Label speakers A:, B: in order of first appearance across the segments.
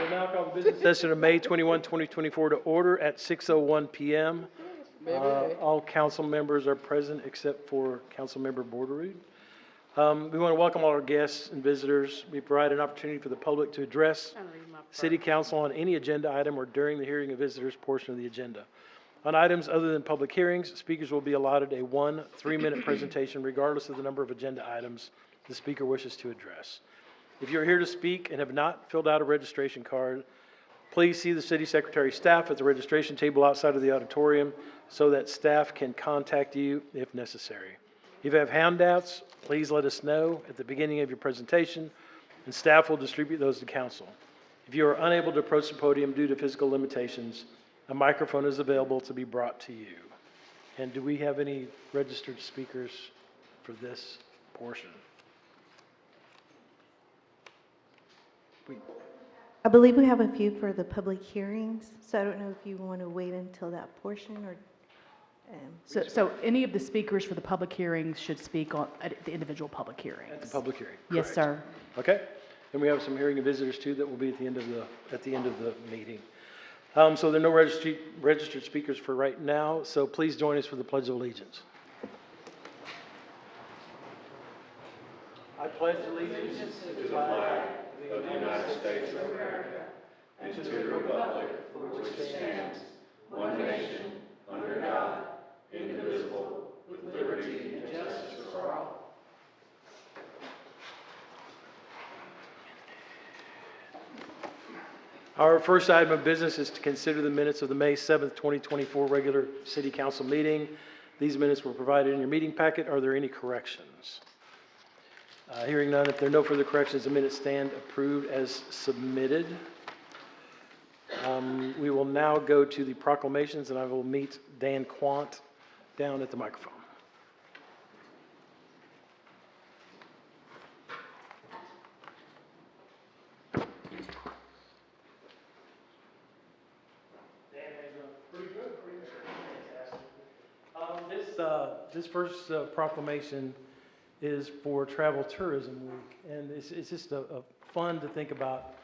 A: will now call the business session of May 21, 2024 to order at 6:01 p.m. All council members are present except for Councilmember Borderoud. We want to welcome all our guests and visitors. We provide an opportunity for the public to address City Council on any agenda item or during the hearing of visitors portion of the agenda. On items other than public hearings, speakers will be allotted a 3-minute presentation regardless of the number of agenda items the speaker wishes to address. If you're here to speak and have not filled out a registration card, please see the City Secretary's staff at the registration table outside of the auditorium so that staff can contact you if necessary. If you have handouts, please let us know at the beginning of your presentation, and staff will distribute those to council. If you are unable to approach the podium due to physical limitations, a microphone is available to be brought to you. And do we have any registered speakers for this portion?
B: I believe we have a few for the public hearings, so I don't know if you want to wait until that portion or.
C: So any of the speakers for the public hearings should speak at the individual public hearings?
A: At the public hearing.
C: Yes,
A: correct.
C: sir.
A: Okay. And we have some hearing of visitors too that will be at the end of the meeting. So there are no registered speakers for right now, so please join us for the Pledge of Allegiance. I pledge allegiance to the flag of the United States of America and to the republic for which it stands, one nation, under God, indivisible, with liberty and justice for all. Our first item of business is to consider the minutes of the May 7th, 2024 regular City Council meeting. These minutes were provided in your meeting packet. Are there any corrections? Hearing none, if there are no further corrections, the minutes stand approved as submitted. We will now go to the proclamations, and I will meet Dan Quant down at the microphone. This first proclamation is for Travel Tourism Week, and it's just fun to think about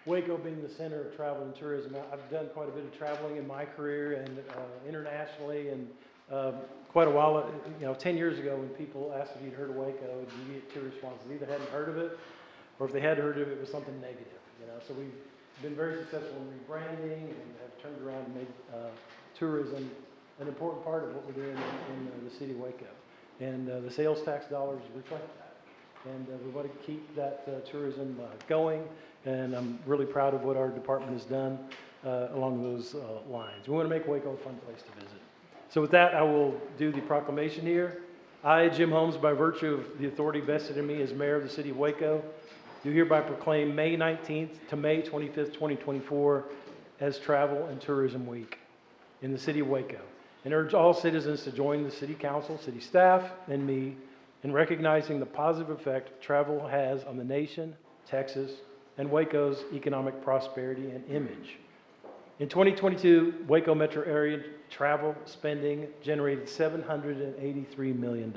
A: Waco being the center of travel and tourism. I've done quite a bit of traveling in my career and internationally, and quite a while, 10 years ago when people asked if you'd heard of Waco, you get two responses. Either hadn't heard of it, or if they had heard of it, it was something negative. So we've been very successful in rebranding and have turned around and made tourism an important part of what we're doing in the city of Waco. And the sales tax dollars reflect that. And we want to keep that tourism going, and I'm really proud of what our department has done along those lines. We want to make Waco a fun place to visit. So with that, I will do the proclamation here. I, Jim Holmes, by virtue of the authority vested in me as mayor of the city of Waco, do hereby proclaim May 19th to May 25th, 2024 as Travel and Tourism Week in the city of Waco, and urge all citizens to join the city council, city staff, and me in recognizing the positive effect travel has on the nation, Texas, and Waco's economic prosperity and image. In 2022, Waco metro area travel spending generated $783 million.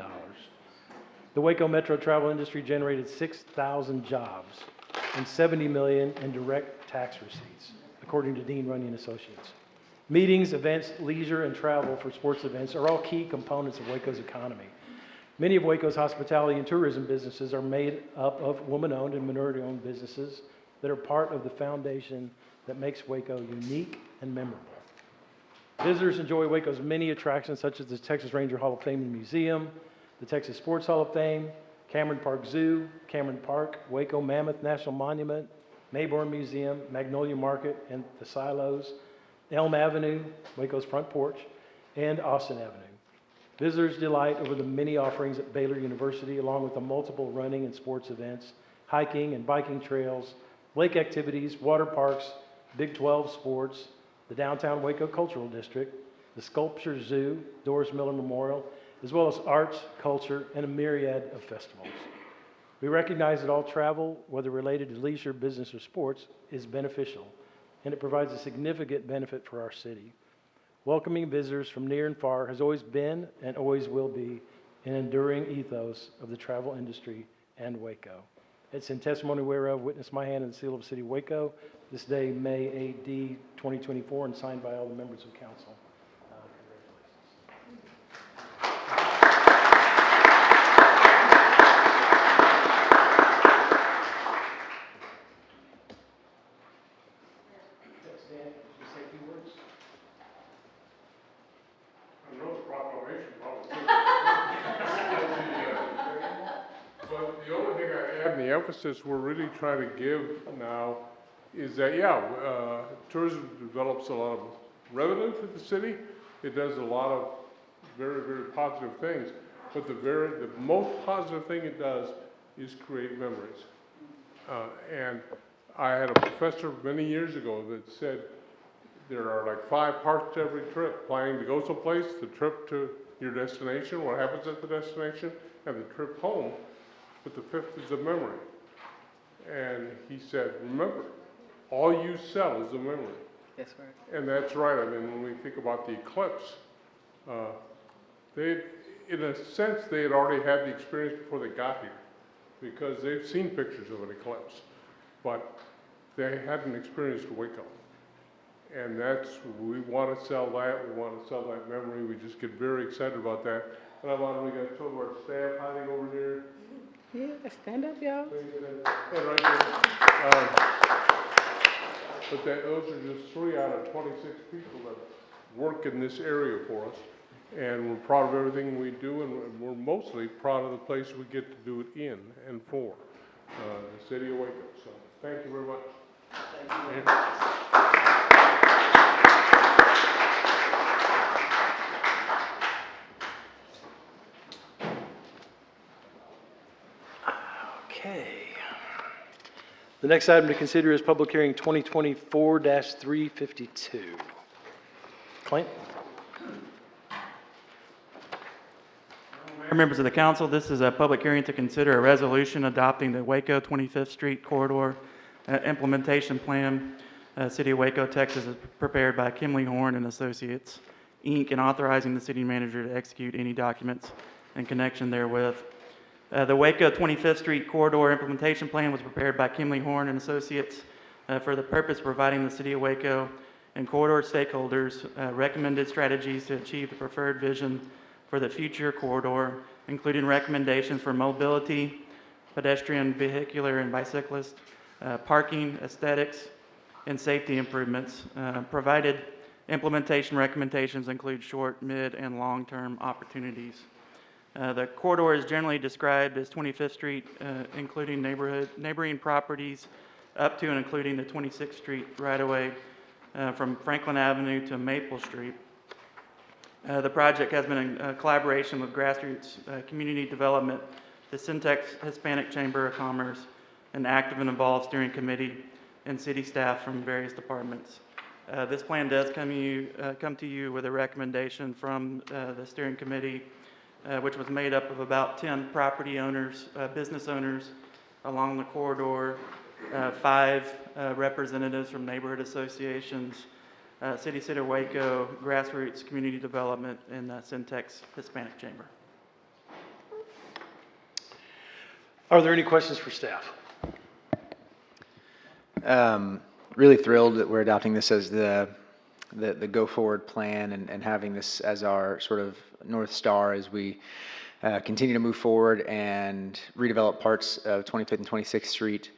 A: The Waco metro travel industry generated 6,000 jobs and $70 million in direct tax receipts, according to Dean Runyon Associates. Meetings, events, leisure, and travel for sports events are all key components of Waco's economy. Many of Waco's hospitality and tourism businesses are made up of woman-owned and minority-owned businesses that are part of the foundation that makes Waco unique and memorable. Visitors enjoy Waco's many attractions such as the Texas Ranger Hall of Fame and Museum, the Texas Sports Hall of Fame, Cameron Park Zoo, Cameron Park, Waco Mammoth National Monument, Mayborn Museum, Magnolia Market and the Silos, Elm Avenue, Waco's Front Porch, and Austin Avenue. Visitors delight over the many offerings at Baylor University, along with the multiple running and sports events, hiking and biking trails, lake activities, water parks, Big 12 sports, the downtown Waco Cultural District, the Sculpture Zoo, Doris Miller Memorial, as well as arts, culture, and a myriad of festivals. We recognize that all travel, whether related to leisure, business, or sports, is beneficial, and it provides a significant benefit for our city. Welcoming visitors from near and far has always been and always will be an enduring ethos of the travel industry and Waco. It's in testimony whereof witness my hand and seal of the city of Waco, this day, May 8D 2024, and signed by all the members of council. Congratulations. Stan, just say a few words.
D: I know it's proclamation, probably. But the only thing I add, and the emphasis we're really trying to give now is that, tourism develops a lot of revenue for the city. It does a lot of very, very positive things. But the most positive thing it does is create memories. And I had a professor many years ago that said there are like 5 parts to every trip: planning to go someplace, the trip to your destination, what happens at the destination, and the trip home. But the 5th is a memory. And he said, remember, all you sell is a memory.
E: Yes, sir.
D: And that's right. I mean, when we think about the eclipse, in a sense, they had already had the experience before they got here, because they've seen pictures of an eclipse, but they hadn't experienced Waco. And we want to sell that. We want to sell that memory. We just get very excited about that. And we got some of our staff hiding over here.
E: Yeah, stand up, y'all.
D: And right there. But those are just 3 out of 26 people that work in this area for us. And we're proud of everything we do, and we're mostly proud of the place we get to do it in and for, the city of Waco. So thank you very much. Thank you.
A: Okay. The next item to consider is public hearing 2024-352. Clint?
F: Mayor, members of the council, this is a public hearing to consider a resolution adopting the Waco 25th Street Corridor Implementation Plan. City of Waco, Texas, is prepared by Kimley Horn and Associates, Inc., and authorizing the city manager to execute any documents in connection therewith. The Waco 25th Street Corridor Implementation Plan was prepared by Kimley Horn and Associates for the purpose of providing the City of Waco and corridor stakeholders recommended strategies to achieve the preferred vision for the future corridor, including recommendations for mobility, pedestrian, vehicular, and bicyclist, parking, aesthetics, and safety improvements. Provided implementation recommendations include short, mid, and long-term opportunities. The corridor is generally described as 25th Street, including neighboring properties up to and including the 26th Street right-of-way from Franklin Avenue to Maple Street. The project has been in collaboration with Grassroots Community Development, the Syntex Hispanic Chamber of Commerce, an active and involved steering committee, and city staff from various departments. This plan does come to you with a recommendation from the steering committee, which was made up of about 10 property owners, business owners along the corridor, 5 representatives from neighborhood associations, City of Waco, Grassroots Community Development, and Syntex Hispanic Chamber.
A: Are there any questions for staff?
G: Really thrilled that we're adopting this as the go-forward plan and having this as our sort of North Star as we continue to move forward and redevelop parts of 25th and 26th Street.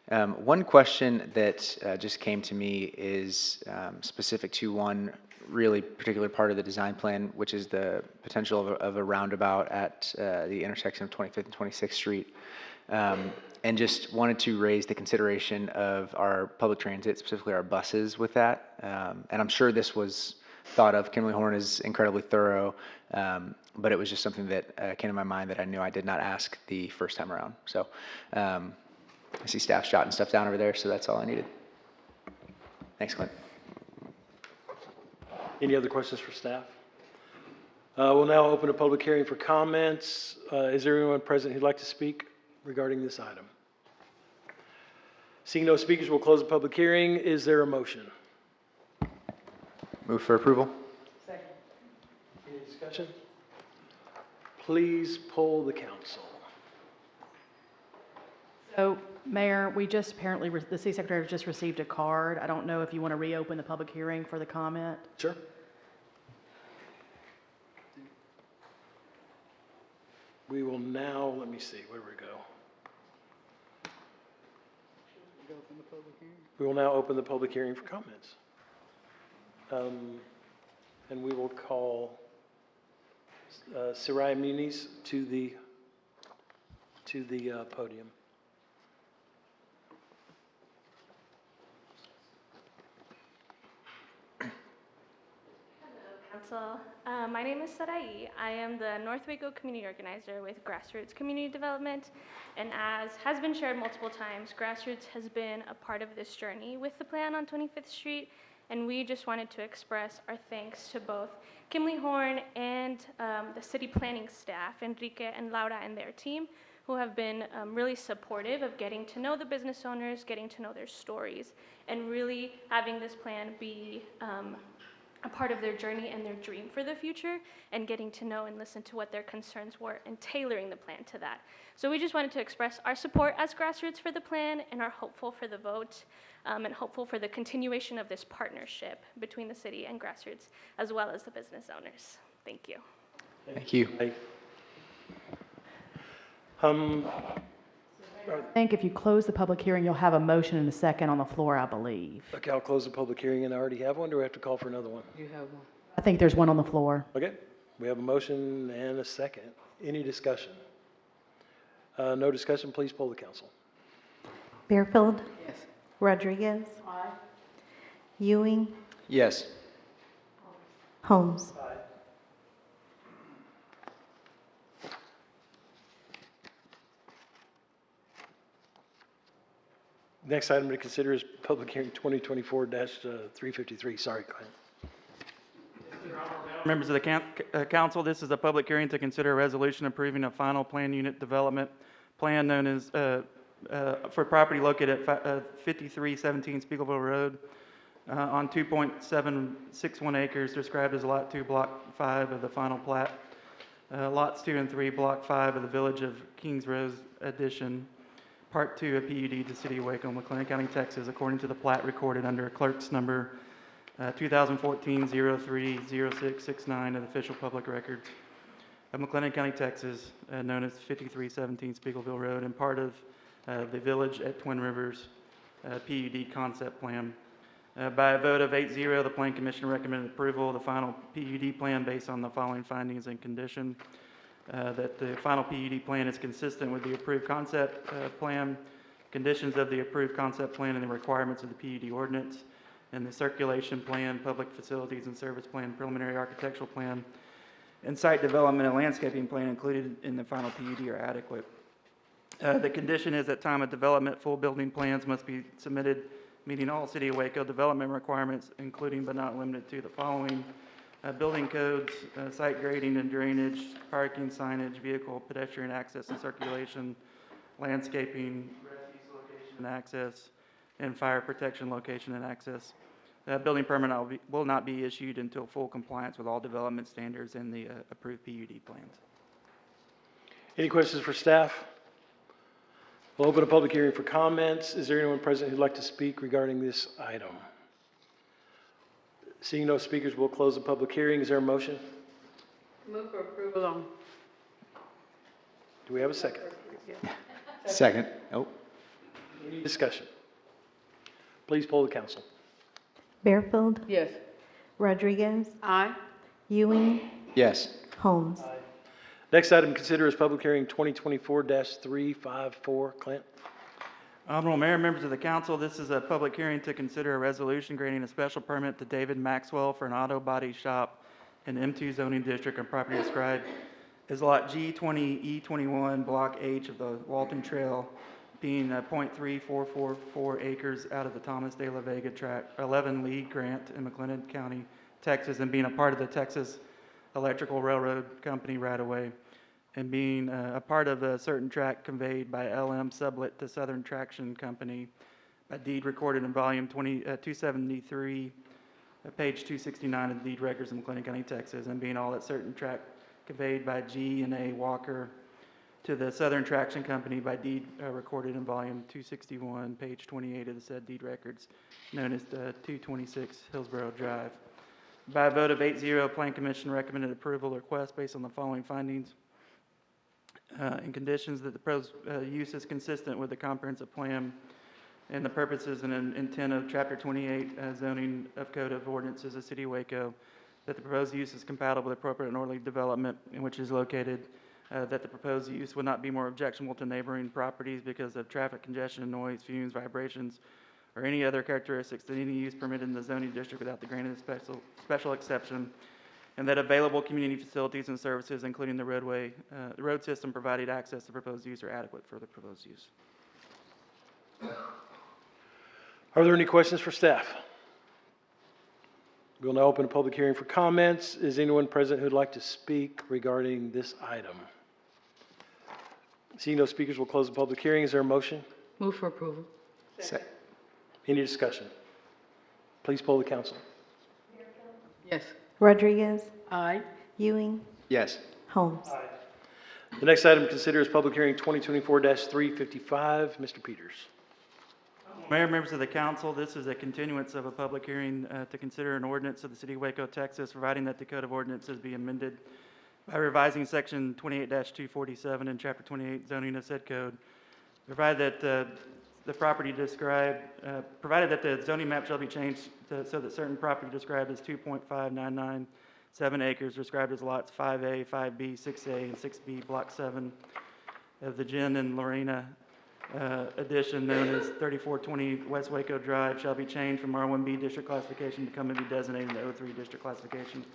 G: One question that just came to me is specific to one really particular part of the design plan, which is the potential of a roundabout at the intersection of 25th and 26th Street. And just wanted to raise the consideration of our public transit, specifically our buses with that. And I'm sure this was thought of. Kimley Horn is incredibly thorough, but it was just something that came to my mind that I knew I did not ask the first time around. So I see staff jotting stuff down over there, so that's all I needed. Thanks, Clint.
A: Any other questions for staff? We'll now open a public hearing for comments. Is there anyone present who'd like to speak regarding this item? Seeing no speakers, we'll close the public hearing. Is there a motion?
G: Move for approval.
E: Second.
A: Any discussion? Please poll the council.
H: So
C: So, Mayor, we just apparently, the city secretary just received a card. I don't know if you want to reopen the public hearing for the comment.
A: Sure. We will now, let me see, where do we go? We will now open the public hearing for comments. And we will call Soraya Muniz to the podium.
H: Council. My name is Sarai. I am the North Waco Community Organizer with Grassroots Community Development. And as has been shared multiple times, Grassroots has been a part of this journey with the plan on 25th Street. And we just wanted to express our thanks to both Kimley Horn and the city planning staff, Enrique and Laura and their team, who have been really supportive of getting to know the business owners, getting to know their stories, and really having this plan be a part of their journey and their dream for the future, and getting to know and listen to what their concerns were and tailoring the plan to that. So we just wanted to express our support as Grassroots for the plan and are hopeful for the vote and hopeful for the continuation of this partnership between the city and Grassroots, as well as the business owners. Thank you.
G: Thank you.
C: I think if you close the public hearing, you'll have a motion and a second on the floor, I believe.
A: Okay, I'll close the public hearing, and I already have one. Do we have to call for another one?
E: You have one.
C: I think there's one on the floor.
A: Okay, we have a motion and a second. Any discussion? No discussion, please poll the council.
B: Bearfield,
E: Yes.
B: Rodriguez. Ewing,
G: Yes.
B: Holmes.
A: Next item to consider is public hearing 2024-353. Sorry, Clint.
F: Members of the council, this is a public hearing to consider a resolution approving a final plan unit development plan known as, for property located at 5317 Spiegelville Road on 2.761 acres described as Lot 2, Block 5 of the final plat. Lots 2 and 3, Block 5 of the Village of Kings Rose Addition, Part 2 of PUD to City of Waco, McLennan County, Texas, according to the plat recorded under clerk's number 2014-03-0669 of the official public records of McLennan County, Texas, known as 5317 Spiegelville Road, and part of the Village at Twin Rivers PUD concept plan. By a vote of 8-0, the Plan Commission recommended approval of the final PUD plan based on the following findings and condition. That the final PUD plan is consistent with the approved concept plan, conditions of the approved concept plan and the requirements of the PUD ordinance, and the circulation plan, public facilities and service plan, preliminary architectural plan, and site development and landscaping plan included in the final PUD are adequate. The condition is at time of development, full building plans must be submitted meeting all City of Waco development requirements, including but not limited to the following: building codes, site grading and drainage, parking, signage, vehicle, pedestrian access and circulation, landscaping, refuse location and access, and fire protection location and access. Building permit will not be issued until full compliance with all development standards in the approved PUD plans.
A: Any questions for staff? We'll open a public hearing for comments. Is there anyone present who'd like to speak regarding this item? Seeing no speakers, we'll close the public hearing. Is there a motion?
E: Move for approval on.
A: Do we have a second?
G: Second. Oh,
A: Any discussion? Please poll the council.
B: Bearfield,
E: Yes.
B: Rodriguez,
E: Aye.
B: Ewing,
G: yes.
B: Holmes.
A: Next item to consider is public hearing 2024-354. Clint?
F: Honorable Mayor, members of the council, this is a public hearing to consider a resolution granting a special permit to David Maxwell for an auto body shop in M2 zoning district on property described as Lot G20E21, Block H of the Walton Trail, being 0.3444 acres out of the Thomas de la Vega Tract 11 lead grant in McLennan County, Texas, and being a part of the Texas Electrical Railroad Company right-of-way, and being a part of a certain tract conveyed by LM Sublet to Southern Traction Company, a deed recorded in volume 273, page 269 of the deed records in McLennan County, Texas, and being all that certain tract conveyed by G and A Walker to the Southern Traction Company by deed recorded in volume 261, page 28 of the said deed records, known as 226 Hillsborough Drive. By a vote of 8-0, Plan Commission recommended approval of the request based on the following findings and conditions: that the proposed use is consistent with the comprehensive plan and the purposes and intent of Chapter 28 zoning of Code of Ordinances of City of Waco, that the proposed use is compatible with appropriate and orderly development in which is located, that the proposed use would not be more objectionable to neighboring properties because of traffic congestion, noise, fumes, vibrations, or any other characteristics than any use permitted in the zoning district without the granted special exception, and that available community facilities and services, including the road system provided access to proposed use, are adequate for the proposed use.
A: Are there any questions for staff? We'll now open a public hearing for comments. Is anyone present who'd like to speak regarding this item? Seeing no speakers, we'll close the public hearing. Is there a motion?
E: Move for approval.
A: Any discussion? Please poll the council.
E: Yes.
B: Rodriguez,
E: Aye.
B: Ewing,
G: Yes.
B: Holmes.
A: The next item to consider is public hearing 2024-355. Mr. Peters.
F: Mayor, members of the council, this is a continuance of a public hearing to consider an ordinance of the City of Waco, Texas, providing that the Code of Ordinances be amended by revising Section 28-247 in Chapter 28 zoning of said code, provided that the zoning map shall be changed so that certain property described as 2.5997 acres described as lots 5A, 5B, 6A, and 6B, Block 7 of the Jen and Lorena addition known as 3420 West Waco Drive shall be changed from R1B district classification to come and be designated in the O3 district classification,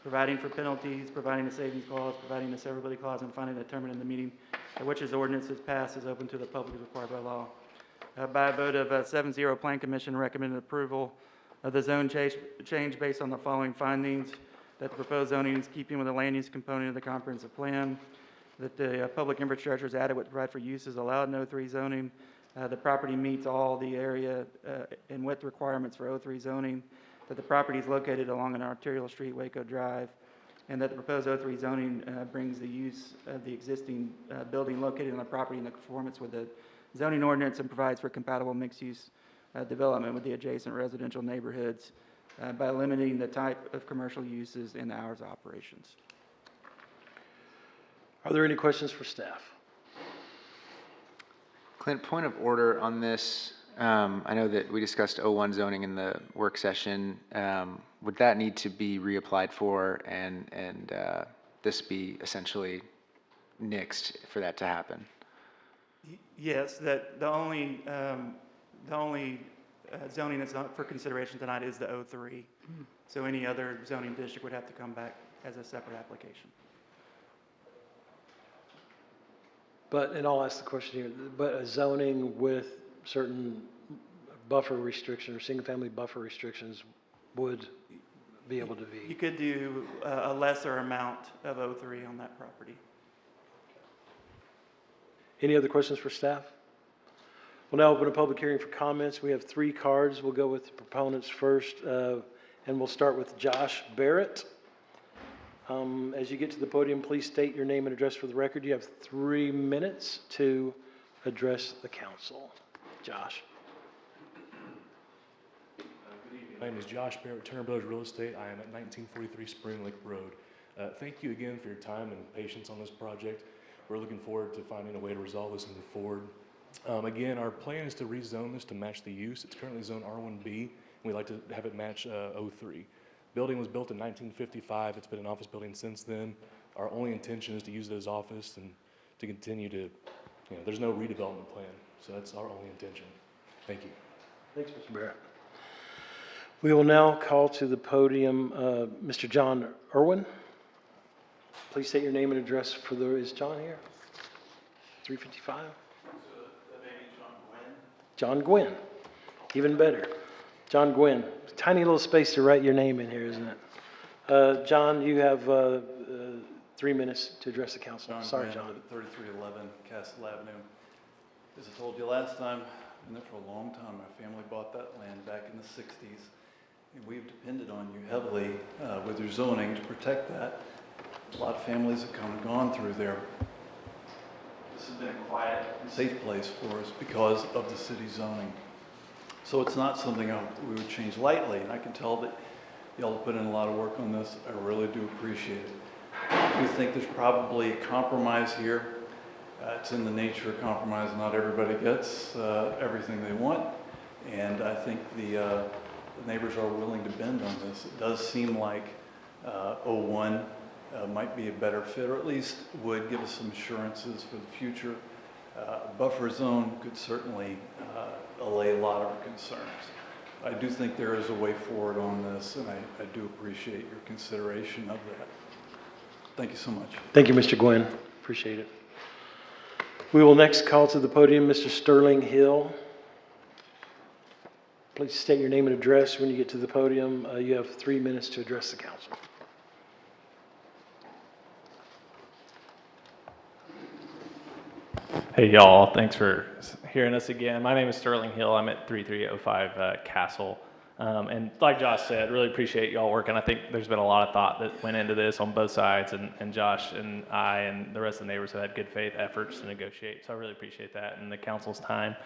F: providing for penalties, providing a savings clause, providing a severability clause, and finally determining the meeting at which this ordinance is passed is open to the public as required by law. By a vote of 7-0, Plan Commission recommended approval of the zone change based on the following findings: that the proposed zoning is keeping with the land use component of the comprehensive plan, that the public infrastructure is adequate to provide for uses allowed in O3 zoning, the property meets all the area and width requirements for O3 zoning, that the property is located along an arterial street, Waco Drive, and that the proposed O3 zoning brings the use of the existing building located on the property into conformance with the zoning ordinance and provides for compatible mixed-use development with the adjacent residential neighborhoods by limiting the type of commercial uses and the hours of operations.
A: Are there any questions for staff?
G: Clint, point of order on this. I know that we discussed O1 zoning in the work session. Would that need to be reapplied for and this be essentially nixed for that to happen?
F: Yes, that the only zoning that's not for consideration tonight is the O3. So any other zoning district would have to come back as a separate application.
A: But, and I'll ask the question here, but a zoning with certain buffer restrictions or single-family buffer restrictions would be able to
F: You
A: be?
F: could do a lesser amount of O3 on that property.
A: Any other questions for staff? We'll now open a public hearing for comments. We have 3 cards. We'll go with the proponents first, and we'll start with Josh Barrett. As you get to the podium, please state your name and address for the record. You have 3 minutes to address the council. Josh.
I: My name is Josh Barrett, Turner Brothers Real Estate. I am at 1943 Spring Lake Road. Thank you again for your time and patience on this project. We're looking forward to finding a way to resolve this and move forward. Again, our plan is to rezone this to match the use. It's currently zoned R1B, and we'd like to have it match O3. Building was built in 1955. It's been an office building since then. Our only intention is to use it as office and to continue to, there's no redevelopment plan. So that's our only intention. Thank you.
A: Thanks, Mr. Barrett. We will now call to the podium Mr. John Irwin. Please state your name and address for the, is John here? 355? John Gwynn. Even better. John Gwynn. Tiny little space to write your name in here, isn't it? John, you have 3 minutes to address the council. Sorry, John.
J: 3311 Castle Avenue. As I told you last time, I've been there for a long time. My family bought that land back in the 60s. And we've depended on you heavily with your zoning to protect that. A lot of families have come and gone through there. has been a quiet and safe place for us because of the city zoning. So it's not something we would change lightly, and I can tell that y'all have put in a lot of work on this. I really do appreciate it. I do think there's probably a compromise here. It's in the nature of compromise. Not everybody gets everything they want, and I think the neighbors are willing to bend on this. It does seem like 01 might be a better fit, or at least would give us some assurances for the future. A buffer zone could certainly allay a lot of our concerns. I do think there is a way forward on this, and I do appreciate your consideration of that. Thank you so much.
A: Thank you, Mr. Gwynn. Appreciate it. We will next call to the podium Mr. Sterling Hill. Please state your name and address when you get to the podium. You have 3 minutes to address the council.
K: Hey y'all, thanks for hearing us again. My name is Sterling Hill. I'm at 3305 Castle. And like Josh said, really appreciate y'all working. I think there's been a lot of thought that went into this on both sides, and Josh and I and the rest of the neighbors have had good faith efforts to negotiate. So I really appreciate that and the council's time.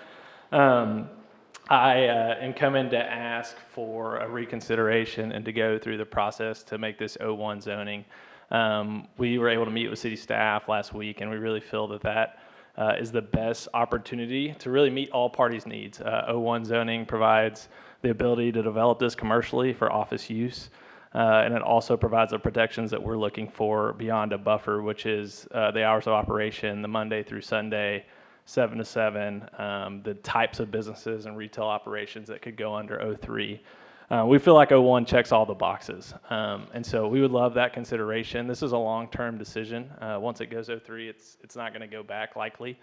K: I am coming to ask for a reconsideration and to go through the process to make this 01 zoning. We were able to meet with city staff last week, and we really feel that is the best opportunity to really meet all parties' needs. 01 zoning provides the ability to develop this commercially for office use, and it also provides the protections that we're looking for beyond a buffer, which is the hours of operation, the Monday through Sunday, 7 to 7, the types of businesses and retail operations that could go under 03. We feel like 01 checks all the boxes, and so we would love that consideration. This is a long-term decision. Once it goes 03, it's not going to go back likely.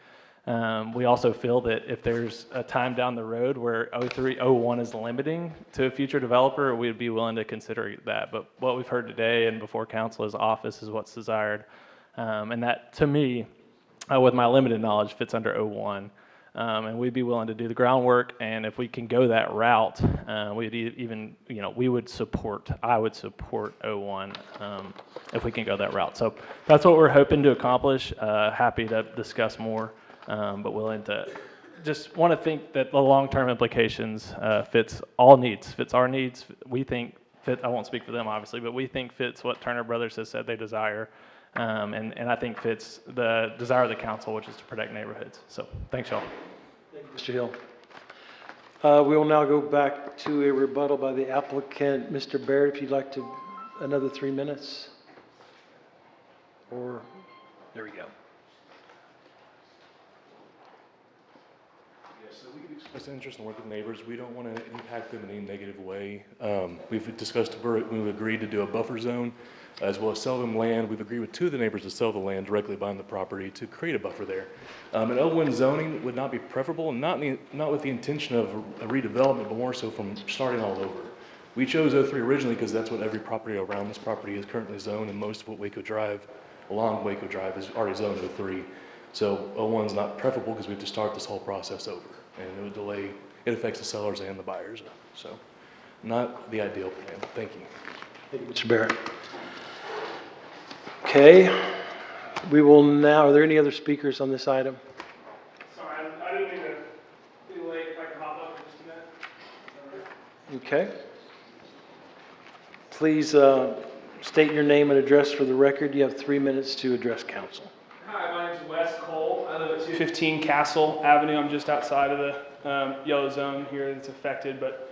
K: We also feel that if there's a time down the road where 01 is limiting to a future developer, we'd be willing to consider that. But what we've heard today and before council is office is what's desired, and that to me, with my limited knowledge, fits under 01. And we'd be willing to do the groundwork, and if we can go that route, we'd even, we would support, I would support 01 if we can go that route. So that's what we're hoping to accomplish. Happy to discuss more, but willing to, just want to think that the long-term implications fits all needs, fits our needs. We think, I won't speak for them obviously, but we think fits what Turner Brothers has said they desire. And I think fits the desire of the council, which is to protect neighborhoods. So thanks, y'all.
A: Thank you, Mr. Hill. We will now go back to a rebuttal by the applicant. Mr. Barrett, if you'd like to, another 3 minutes. Or, there we go.
I: Yes, so we can express interest in working with neighbors. We don't want to impact them in any negative way. We've discussed, we've agreed to do a buffer zone, as well as sell them land. We've agreed with 2 of the neighbors to sell the land directly behind the property to create a buffer there. An 01 zoning would not be preferable, not with the intention of a redevelopment, but more so from starting all over. We chose 03 originally because that's what every property around this property is currently zoned, and most of what Waco Drive, along Waco Drive, is already zoned 03. So 01 is not preferable because we have to start this whole process over, and it would delay, it affects the sellers and the buyers. So not the ideal plan. Thank you.
A: Thank you, Mr. Barrett. Okay, we will now, are there any other speakers on this item?
L: Sorry, I didn't mean to be late. If I can hop up for just a minute.
A: Okay. Please state your name and address for the record. You have 3 minutes to address council.
L: Hi, my name is Wes Cole. I live at 215 Castle Avenue. I'm just outside of the yellow zone here that's affected, but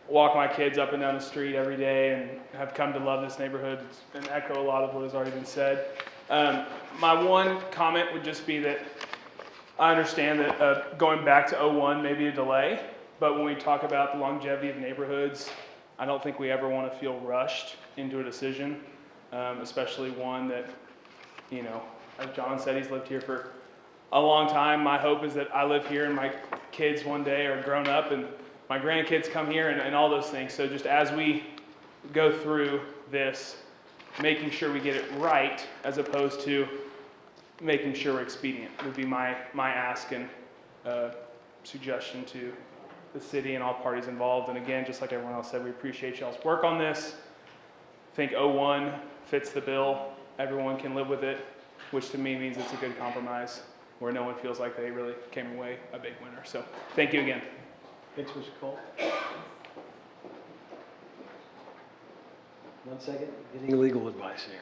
L: walk my kids up and down the street every day and have come to love this neighborhood and echo a lot of what has already been said. My one comment would just be that I understand that going back to 01 may be a delay, but when we talk about the longevity of neighborhoods, I don't think we ever want to feel rushed into a decision, especially one that, as John said, he's lived here for a long time. My hope is that I live here and my kids one day are grown up and my grandkids come here and all those things. So just as we go through this, making sure we get it right as opposed to making sure we're expedient would be my ask and suggestion to the city and all parties involved. And again, just like everyone else said, we appreciate y'all's work on this. I think 01 fits the bill. Everyone can live with it, which to me means it's a good compromise. where no one feels like they really came away a big winner. So thank you again.
A: Thanks, Mr. Cole. 1 second, getting legal advice here.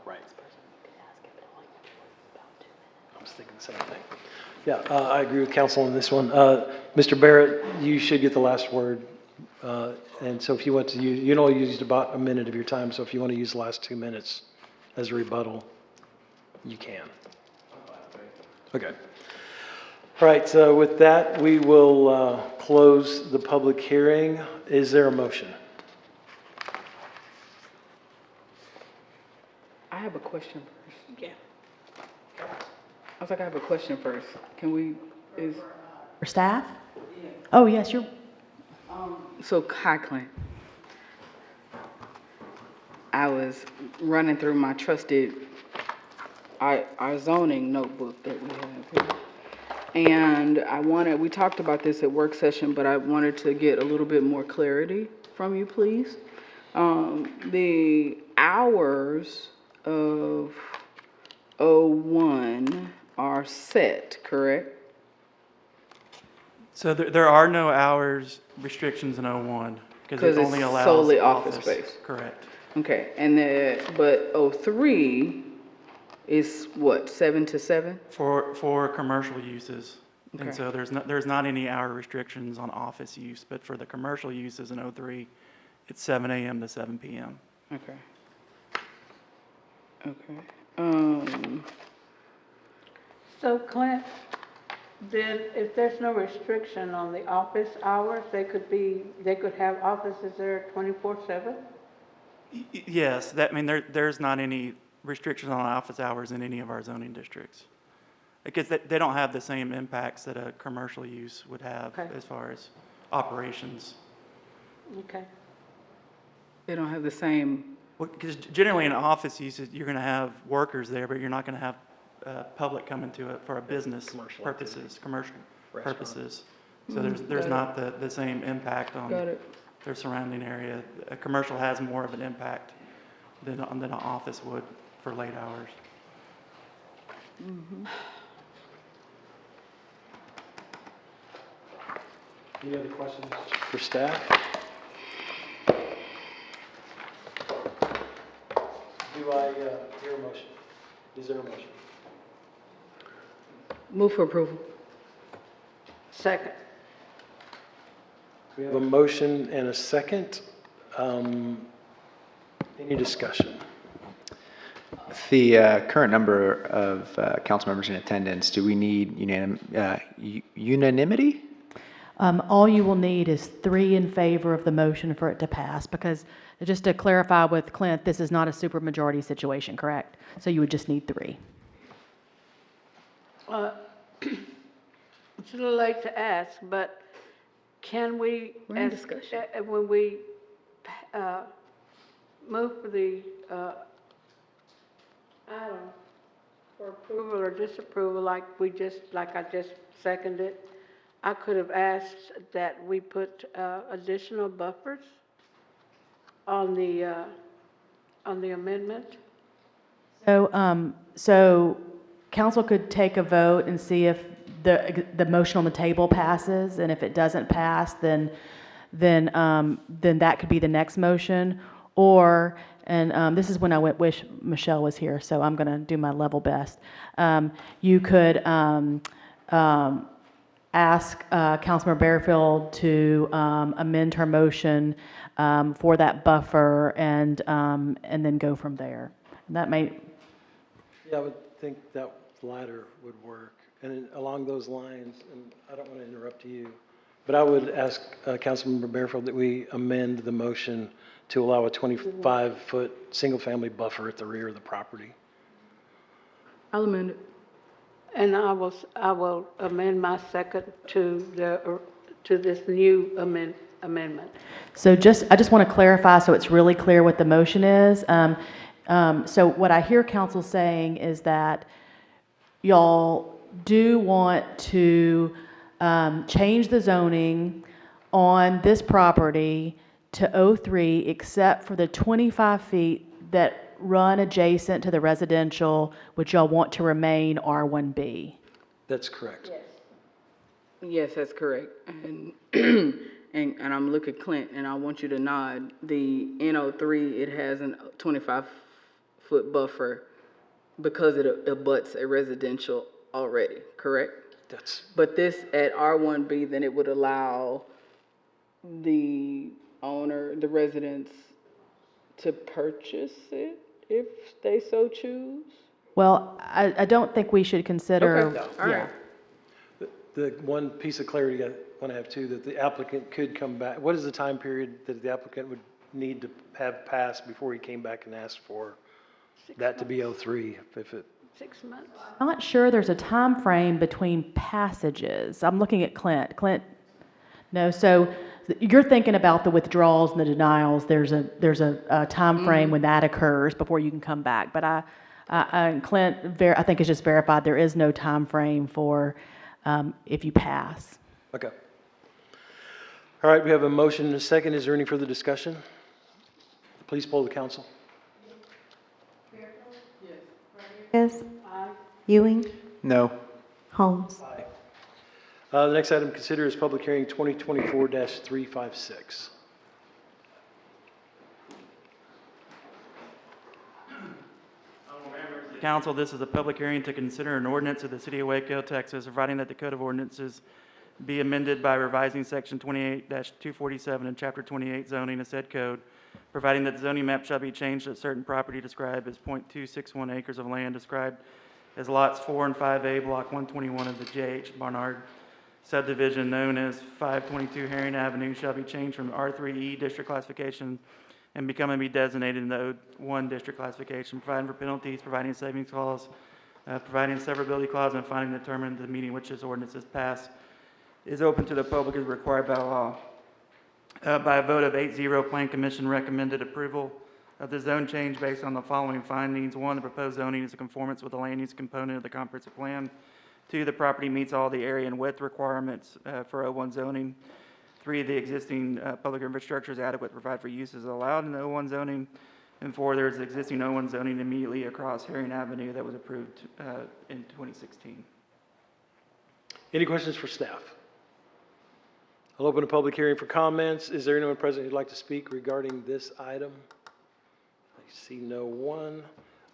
A: Right. I was thinking the same thing. Yeah, I agree with council on this one. Mr. Barrett, you should get the last word. And so if you want to use, you only used about a minute of your time, so if you want to use the last 2 minutes as a rebuttal, you can. Okay. All right, so with that, we will close the public hearing. Is there a motion?
E: I have a question first. Yeah. I was like, I have a question first. Can we,
C: For staff? Oh, yes, you're,
E: so hi, Clint. I was running through my trusted, our zoning notebook that we have here. And we talked about this at work session, but I wanted to get a little bit more clarity from you, please. The hours of 01 are set, correct?
F: So there are no hours restrictions in 01 because it
E: Because
F: only
E: it's
F: allows
E: solely office space.
F: Correct.
E: Okay, but 03 is what, 7 to 7?
F: For commercial uses.
E: Okay.
F: And so there's not any hour restrictions on office use, but for the commercial uses in 03, it's 7 a.m. to 7 p.m.
E: Okay. Okay.
M: So Clint, then if there's no restriction on the office hours, they could have offices there 24/7?
F: Yes, there's not any restrictions on office hours in any of our zoning districts. Because they don't have the same impacts that a commercial use would have
M: Okay.
F: as far as operations.
M: Okay.
E: They don't have the same,
F: Because generally in office uses, you're going to have workers there, but you're not going to have public coming to it for a business
A: Commercial
F: purposes, commercial
A: Restaurant.
F: purposes. So there's not the same impact on
E: got it.
F: their surrounding area. A commercial has more of an impact than an office would for late hours.
A: Any other questions for staff? Do I hear a motion? Is there a motion?
E: Move for approval.
M: Second.
A: We have a motion and a second. Any discussion?
G: The current number of council members in attendance, do we need unanimity?
C: all you will need is 3 in favor of the motion for it to pass, because just to clarify with Clint, this is not a supermajority situation, correct? So you would just need 3.
M: It's a little late to ask, but can we,
E: We're in discussion.
M: when we move for the item for approval or disapproval, like I just seconded, I could have asked that we put additional buffers on the amendment?
C: So council could take a vote and see if the motion on the table passes, and if it doesn't pass, then that could be the next motion. Or, and this is when I wish Michelle was here, so I'm going to do my level best. You could ask Councilmember Bearfield to amend her motion for that buffer, and then go from there. That may.
A: Yeah, I would think that latter would work. And along those lines, and I don't want to interrupt you, but I would ask Councilmember Bearfield that we amend the motion to allow a 25-foot single-family buffer at the rear of the property.
E: I'll amend it.
M: And I will amend my second to this new amendment.
C: So I just want to clarify so it's really clear what the motion is. So what I hear council saying is that y'all do want to change the zoning on this property to 03, except for the 25 feet that run adjacent to the residential, which y'all want to remain R1B.
A: That's correct.
E: Yes, that's correct. And, and I'm looking at Clint, and I want you to nod. The NO3, it has a 25-foot buffer because it abuts a residential already, correct?
A: That's,
E: But this at R1B, then it would allow the owner, the residents, to purchase it if they so choose?
C: Well, I don't think we should consider.
E: Okay, all right.
A: the one piece of clarity I want to have too, that the applicant could come back. What is the time period that the applicant would need to have passed before he came back and asked for that to be 03? If it,
M: 6 months?
C: Not sure there's a time frame between passages. I'm looking at Clint. Clint, no, so you're thinking about the withdrawals and the denials. There's a time frame when that occurs before you can come back. But Clint, I think it's just verified there is no time frame for if you pass.
A: okay. All right, we have a motion and a second. Is there any further discussion? Please poll the council.
B: Yes. Ewing.
G: No.
B: Holmes.
A: The next item to consider is public hearing 2024-356.
F: Council, this is a public hearing to consider an ordinance of the City of Waco, Texas, providing that the Code of Ordinances be amended by revising Section 28-247 and Chapter 28 zoning of said code, providing that the zoning map shall be changed at certain property described as .261 acres of land described as lots 4 and 5A, Block 121 of the J.H. Barnard subdivision known as 522 Herring Avenue shall be changed from R3E district classification and become and be designated in the O1 district classification, providing for penalties, providing a savings clause, providing a severability clause, and finally determined the meeting which this ordinance is passed is open to the public as required by law. By a vote of 8-0, Plan Commission recommended approval of the zone change based on the following findings. 1, the proposed zoning is in conformance with the land use component of the comprehensive plan. 2, the property meets all the area and width requirements for O1 zoning. 3, the existing public infrastructure is adequate to provide for uses allowed in the O1 zoning. And 4, there is existing O1 zoning immediately across Herring Avenue that was approved in 2016.
A: Any questions for staff? I'll open a public hearing for comments. Is there anyone present who'd like to speak regarding this item? I see no one.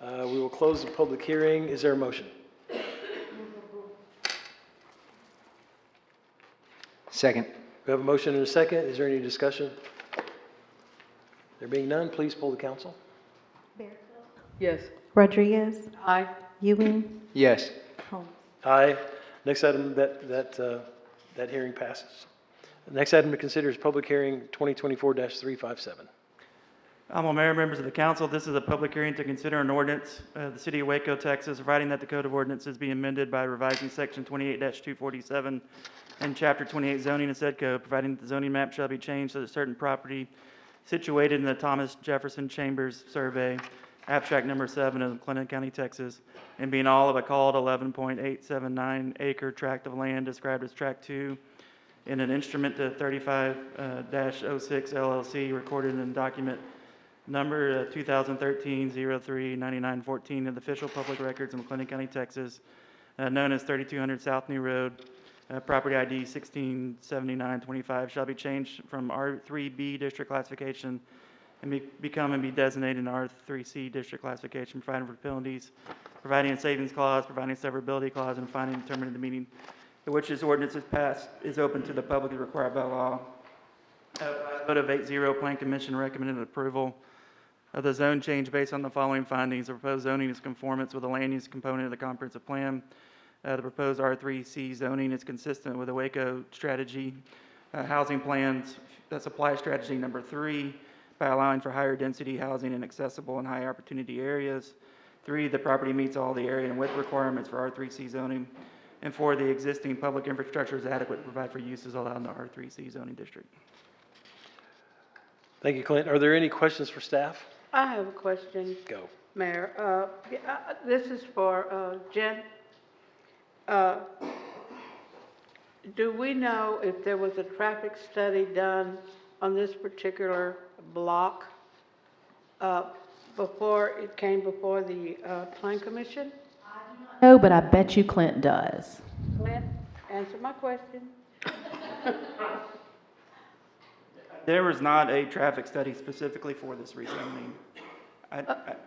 A: We will close the public hearing. Is there a motion?
G: Second.
A: We have a motion and a second. Is there any discussion? There being none, please poll the council.
E: Yes.
B: Rodriguez.
M: Aye.
B: Ewing.
G: Yes.
B: Holmes.
A: Aye. Next item, that hearing passes. The next item to consider is public hearing 2024-357.
F: Honorable Mayor, members of the council, this is a public hearing to consider an ordinance, the City of Waco, Texas, providing that the Code of Ordinances be amended by revising Section 28-247 and Chapter 28 zoning of said code, providing that the zoning map shall be changed so that certain property situated in the Thomas Jefferson Chambers Survey, abstract number 7 of Clinton County, Texas, and being all of a called 11.879 acre tract of land described as Tract 2 in an instrument to 35-06 LLC recorded in document number 2013-03-9914 of the official public records in Clinton County, Texas, known as 3200 South New Road, property ID 167925, shall be changed from R3B district classification and become and be designated in R3C district classification, providing for penalties, providing a savings clause, providing a severability clause, and finally determining the meeting in which this ordinance is passed is open to the public as required by law. By a vote of 8-0, Plan Commission recommended approval of the zone change based on the following findings. The proposed zoning is conformance with the land use component of the comprehensive plan. The proposed R3C zoning is consistent with the Waco strategy housing plans, supply strategy number 3, by allowing for higher density housing in accessible and high opportunity areas. 3, the property meets all the area and width requirements for R3C zoning. And 4, the existing public infrastructure is adequate to provide for uses allowed in the R3C zoning district.
A: Thank you, Clint. Are there any questions for staff?
M: I have a question,
A: Go.
M: Mayor. This is for Jen. Do we know if there was a traffic study done on this particular block before it came before the Plan Commission?
C: No, but I bet you Clint does.
M: Clint, answer my question.
F: There was not a traffic study specifically for this rezoning.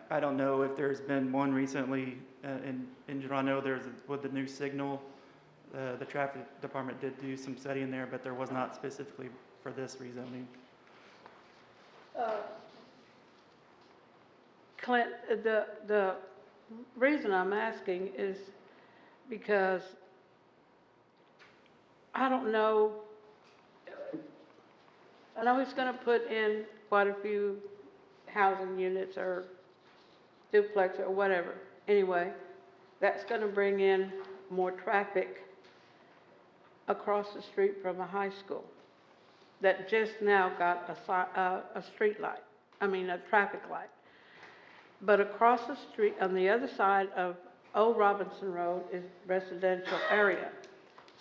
F: I don't know if there's been one recently in Geronimo. With the new signal, the traffic department did do some study in there, but there was not specifically for this rezoning.
M: Clint, the reason I'm asking is because I don't know, I know he's gonna put in quite a few housing units or duplex or whatever. Anyway, that's gonna bring in more traffic across the street from a high school that just now got a street light, a traffic light. But across the street, on the other side of Old Robinson Road is residential area.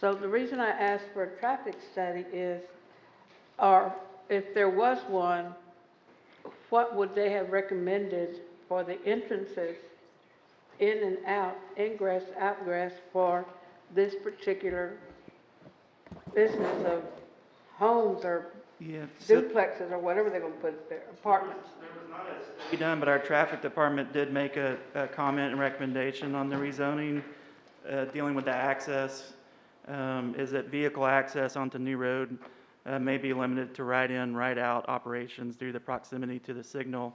M: So the reason I asked for a traffic study is, or if there was one, what would they have recommended for the entrances in and out, ingress, outgress for this particular business of homes or duplexes or whatever they're gonna put there, apartments?
F: Be done, but our traffic department did make a comment and recommendation on the rezoning, dealing with the access, is that vehicle access onto New Road may be limited to right-in, right-out operations due to the proximity to the signal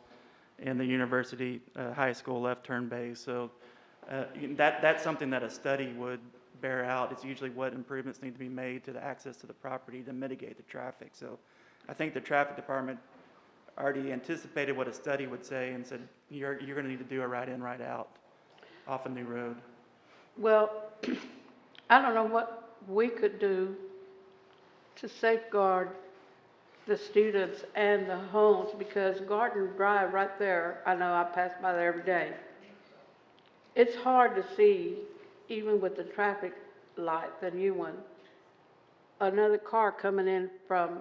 F: and the University High School left turn base. So that's something that a study would bear out. It's usually what improvements need to be made to the access to the property to mitigate the traffic. So I think the traffic department already anticipated what a study would say and said, you're going to need to do a right-in, right-out off a New Road.
M: Well, I don't know what we could do to safeguard the students and the homes, because Garden Drive right there, I know I pass by there every day. It's hard to see, even with the traffic light, the new one, another car coming in from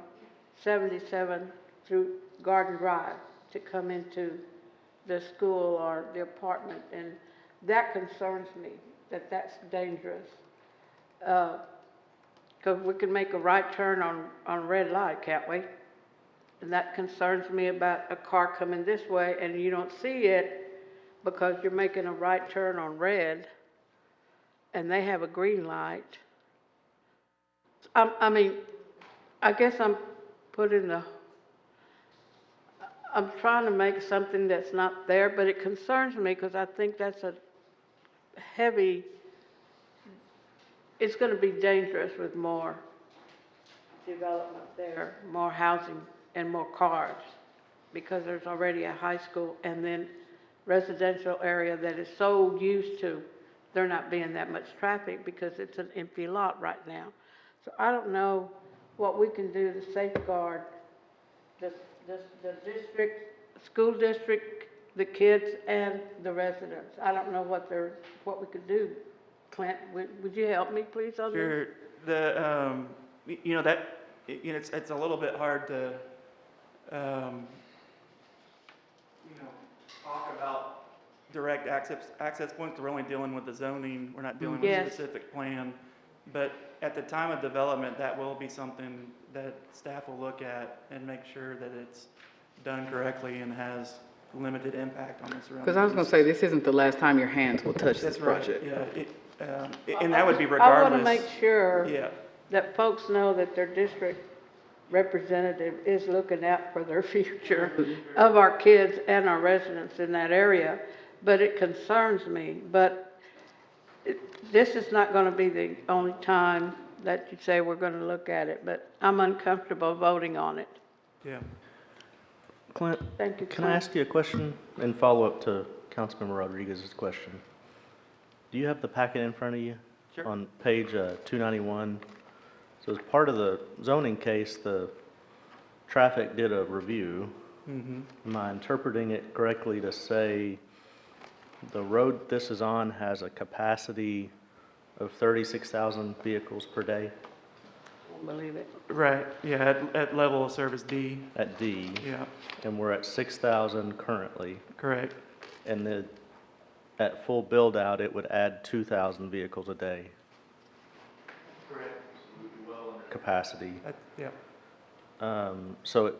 M: 77 through Garden Drive to come into the school or the apartment, and that concerns me, that's dangerous. Because we can make a right turn on red light, can't we? And that concerns me about a car coming this way and you don't see it because you're making a right turn on red and they have a green light. I guess I'm trying to make something that's not there, but it concerns me because I think that's a heavy, it's going to be dangerous with more development there, more housing and more cars, because there's already a high school and then residential area that is so used to there not being that much traffic because it's an empty lot right now. So I don't know what we can do to safeguard the district, school district, the kids and the residents. I don't know what we could do. Clint, would you help me please on this?
F: Sure. It's a little bit hard to talk about direct access points. We're only dealing with the zoning. We're not dealing with a specific plan. But at the time of development, that will be something that staff will look at and make sure that it's done correctly and has limited impact on the surrounding.
E: Because I was going to say, this isn't the last time your hands will touch this project.
F: Yeah, and that would be regardless.
M: I want to make sure that folks know that their district representative is looking out for their future of our kids and our residents in that area. But it concerns me. But this is not going to be the only time that you say we're going to look at it. But I'm uncomfortable voting on it.
F: Yeah.
N: Clint,
M: thank you.
N: Can I ask you a question and follow up to Councilmember Rodriguez's question? Do you have the packet in front of you?
F: Sure.
N: On page 291. So as part of the zoning case, the traffic did a review.
F: Mm-hmm.
N: Am I interpreting it correctly to say the road this is on has a capacity of 36,000 vehicles per day?
M: won't believe it.
F: Right, yeah, at level of service D,
N: at D,
F: yeah,
N: and we're at 6,000 currently.
F: correct.
N: And at full build-out, it would add 2,000 vehicles a day
F: Correct.
N: capacity.
F: Yeah.
N: So it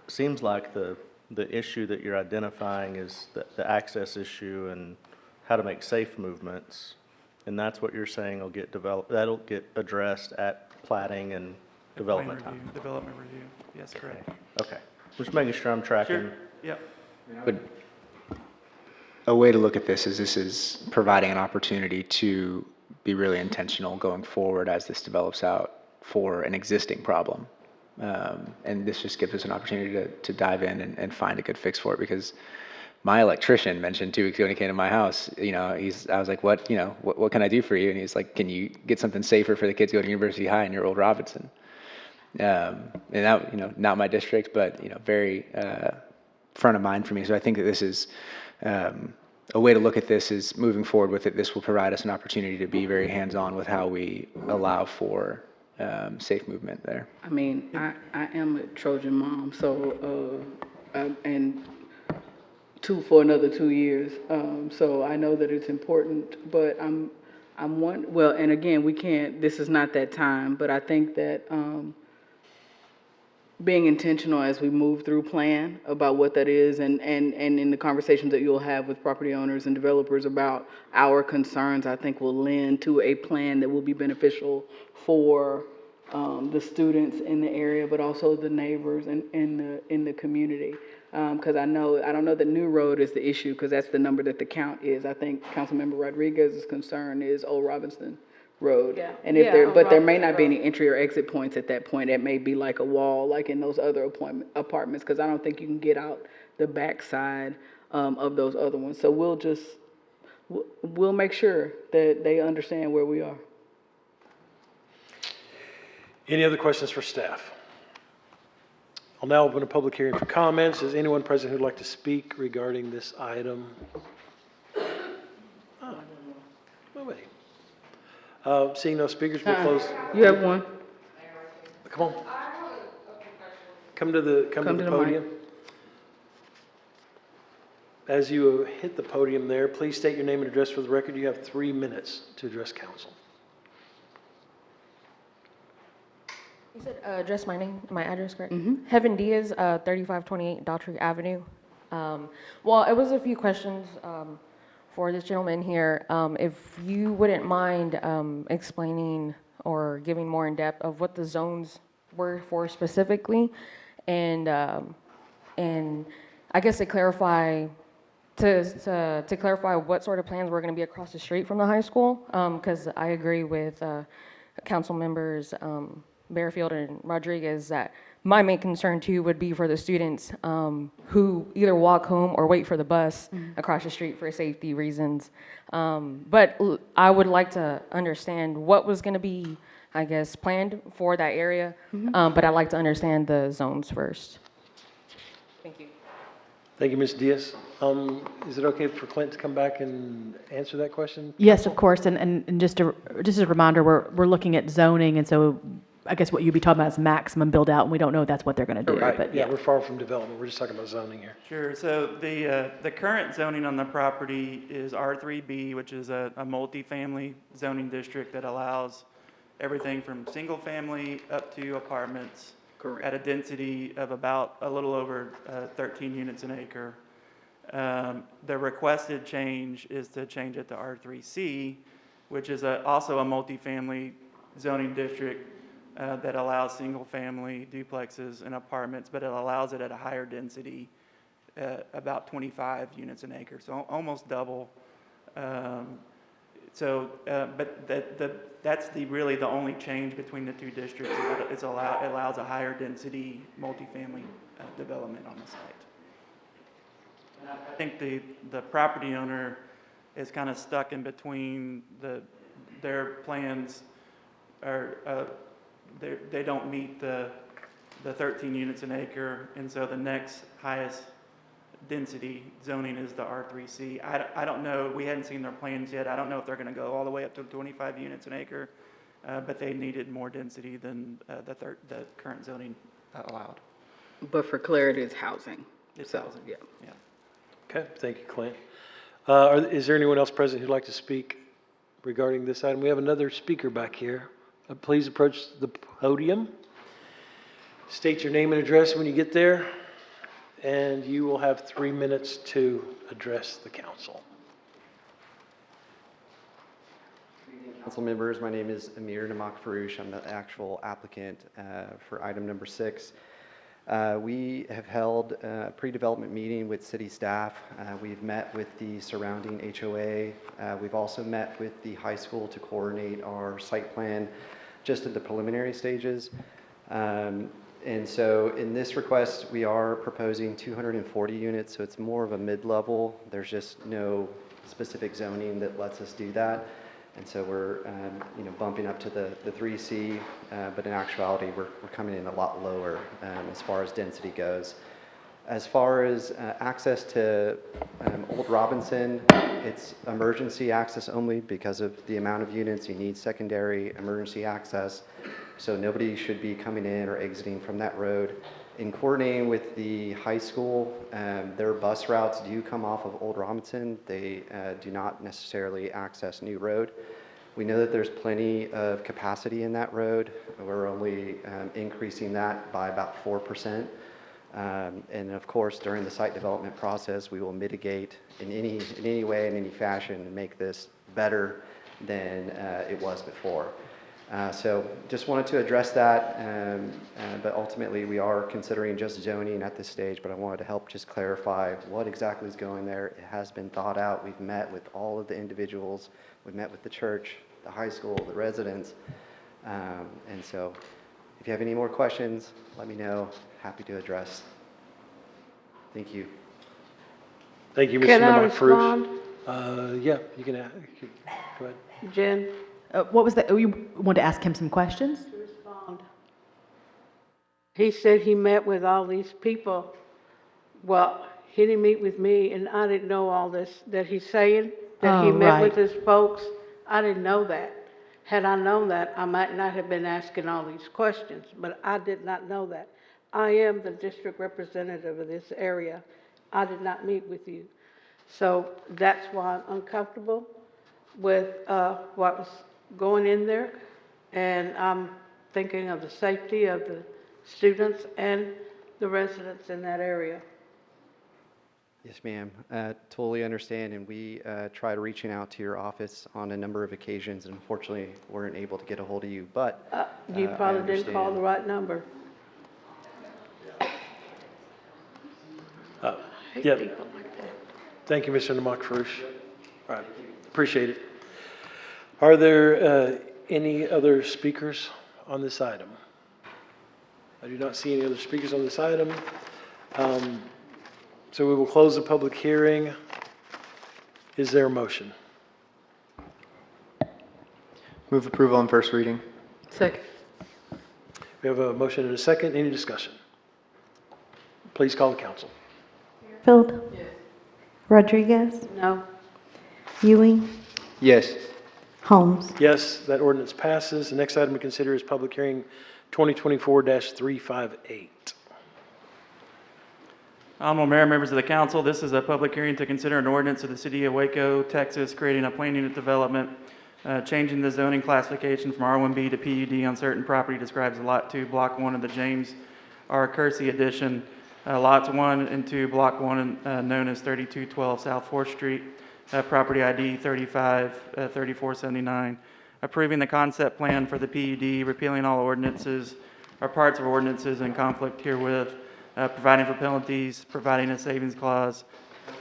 N: seems like the issue that you're identifying is the access issue and how to make safe movements. And that's what you're saying will get developed, that'll get addressed at plating and development
F: Plan
N: time.
F: review, development review, yes, correct.
N: Okay, just making sure I'm tracking.
F: Sure, yep.
G: But a way to look at this is providing an opportunity to be really intentional going forward as this develops out for an existing problem. And this just gives us an opportunity to dive in and find a good fix for it, because my electrician mentioned 2 weeks ago when he came to my house, I was like, what can I do for you? And he's like, can you get something safer for the kids who go to University High in your old Robinson? And that, not my district, but, very front of mind for me. So I think that this is a way to look at this is moving forward with it. This will provide us an opportunity to be very hands-on with how we allow for safe movement there.
E: I mean, I am a Trojan mom, so, and for another 2 years. So I know that it's important, but well, and again, this is not that time, but I think that, being intentional as we move through plan about what that is and in the conversations that you'll have with property owners and developers about our concerns, I think will lend to a plan that will be beneficial for the students in the area, but also the neighbors in the community. Because I don't know that New Road is the issue, because that's the number that the count is. I think Councilmember Rodriguez's concern is Old Robinson Road.
M: Yeah.
E: And
M: Yeah,
E: but there may
M: Robinson
E: not be
M: Road.
E: any entry or exit points at that point. It may be like a wall, like in those other apartments, because I don't think you can get out the backside of those other ones. So we'll make sure that they understand where we are.
A: Any other questions for staff? I'll now open a public hearing for comments. Is anyone present who'd like to speak regarding this item? Oh, wait. Seeing no speakers, we'll close.
E: You have one.
A: Come on. Come to the
E: mic.
A: podium. As you hit the podium there, please state your name and address for the record. You have 3 minutes to address council.
O: You said address my address, correct?
E: Mm-hmm.
O: Heaven Diaz, 3528 Daughtry Avenue. Well, it was a few questions for this gentleman here. If you wouldn't mind explaining or giving more in depth of what the zones were for specifically, and I guess to clarify what sort of plans were going to be across the street from the high school, because I agree with council members Bearfield and Rodriguez that my main concern too would be for the students who either walk home or wait for the bus across the street for safety reasons. But I would like to understand what was going to be, I guess, planned for that area. But I'd like to understand the zones first. Thank you.
A: Thank you, Ms. Diaz. Is it okay for Clint to come back and answer that question?
C: Yes, of course, and just as a reminder, we're looking at zoning, and so I guess what you'd be talking about is maximum build out, and we don't know that's what they're going to do,
A: Right,
C: but
A: yeah, we're far from development. We're just talking about zoning here.
F: Sure, so the current zoning on the property is R3B, which is a multifamily zoning district that allows everything from single family up to apartments.
E: Correct.
F: At a density of about a little over 13 units an acre. The requested change is to change it to R3C, which is also a multifamily zoning district that allows single-family duplexes and apartments, but it allows it at a higher density, about 25 units an acre, so almost double. But that's really the only change between the two districts. It allows a higher density multifamily development on the site. And I think the property owner is kind of stuck in between their plans they don't meet the 13 units an acre, and so the next highest density zoning is the R3C. I don't know, we hadn't seen their plans yet. I don't know if they're going to go all the way up to 25 units an acre. but they needed more density than the current zoning allowed.
E: But for clarity, it's housing.
F: It's
E: So,
F: housing.
E: yeah.
F: Yeah.
A: Okay, thank you, Clint. Is there anyone else present who'd like to speak regarding this item? We have another speaker back here. Please approach the podium. State your name and address when you get there, and you will have 3 minutes to address the council.
P: Council members, my name is Amir Namak Farouche. I'm the actual applicant for item number 6. We have held a pre-development meeting with city staff. We've met with the surrounding HOA. We've also met with the high school to coordinate our site plan just at the preliminary stages. And so in this request, we are proposing 240 units, so it's more of a mid-level. There's just no specific zoning that lets us do that. And so we're bumping up to the 3C, but in actuality, we're coming in a lot lower as far as density goes. As far as access to Old Robinson, it's emergency access only because of the amount of units. You need secondary emergency access. So nobody should be coming in or exiting from that road. In coordinating with the high school, their bus routes do come off of Old Robinson. They do not necessarily access New Road. We know that there's plenty of capacity in that road. We're only increasing that by about 4%. And of course, during the site development process, we will mitigate in any way, in any fashion, and make this better than it was before. So just wanted to address that, but ultimately we are considering just zoning at this stage, but I wanted to help just clarify what exactly is going there. It has been thought out. We've met with all of the individuals. We've met with the church, the high school, the residents. And so if you have any more questions, let me know. Happy to address. Thank you.
A: Thank you, Mr.
M: Can I
A: Namak Farouche.
M: respond?
A: Yeah, you can go ahead.
M: Jen?
C: What was that? You want to ask him some questions?
M: To respond. He said he met with all these people. Well, he didn't meet with me, and I didn't know all this that he's saying, that he
C: Oh,
M: met with
C: right.
M: his folks. I didn't know that. Had I known that, I might not have been asking all these questions, but I did not know that. I am the district representative of this area. I did not meet with you. So that's why I'm uncomfortable with what was going in there, and I'm thinking of the safety of the students and the residents in that area.
P: Yes, ma'am. Totally understand, and we tried reaching out to your office on a number of occasions, and unfortunately weren't able to get a hold of you, but
M: You
P: I
M: probably didn't call
P: understand.
M: the right number. I hate
A: Yep.
M: people like that.
A: Thank you, Mr. Namak Farouche. All right, appreciate it. Are there any other speakers on this item? I do not see any other speakers on this item. So we will close the public hearing. Is there a motion?
G: Move approval on first reading.
M: Second.
A: We have a motion and a second. Any discussion? Please call the council.
B: Field? Rodriguez?
M: No.
B: Ewing?
G: Yes.
B: Holmes?
A: Yes, that ordinance passes. The next item to consider is public hearing 2024-358.
F: Honorable Mayor, members of the council, this is a public hearing to consider an ordinance of the city of Waco, Texas, creating a plan unit development, changing the zoning classification from R1B to PUD on certain property described as Lot 2, Block 1 of the James R. Kersey Edition, Lots 1 and 2, Block 1, known as 3212 South 4th Street, property ID 353479, approving the concept plan for the PUD, repealing all ordinances or parts of ordinances in conflict herewith, providing for penalties, providing a savings clause,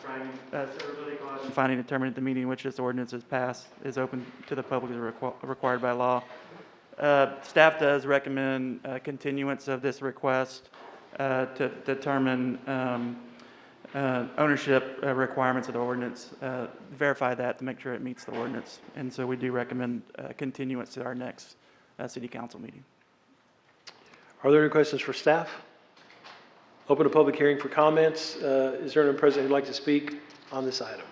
F: providing a severability clause, and finding determined at the meeting in which this ordinance is passed is open to the public as required by law. Staff does recommend continuance of this request to determine ownership requirements of the ordinance, verify that to make sure it meets the ordinance. And so we do recommend continuance to our next city council meeting.
A: Are there any questions for staff? Open a public hearing for comments. Is there anyone present who'd like to speak on this item?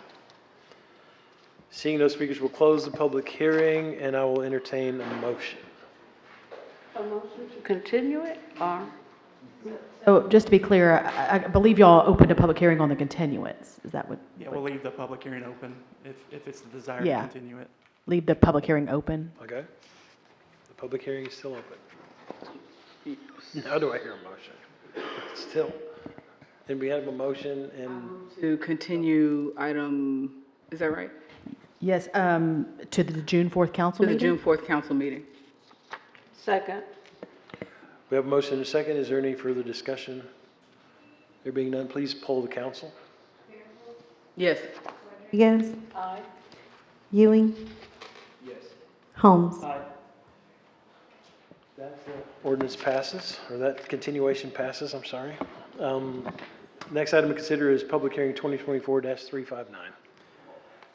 A: Seeing no speakers, we'll close the public hearing, and I will entertain a motion.
M: A motion to continue it, or?
C: So just to be clear, I believe y'all opened a public hearing on the continuance. Is that what?
F: Yeah, we'll leave the public hearing open if it's the desire to
C: Yeah.
F: continue it.
C: Leave the public hearing open?
A: Okay. The public hearing is still open. Now do I hear a motion? Still. And we have a motion and
E: To continue item, is that right?
C: Yes, to the June 4th council
E: To the
C: meeting?
E: June 4th council meeting.
M: Second.
A: we have a motion and a second. Is there any further discussion? There being none, please poll the council.
E: Yes.
B: Rodriguez?
M: Aye.
B: Ewing?
A: Yes.
B: Holmes?
A: That ordinance passes, or that continuation passes, I'm sorry. Next item to consider is public hearing 2024-359.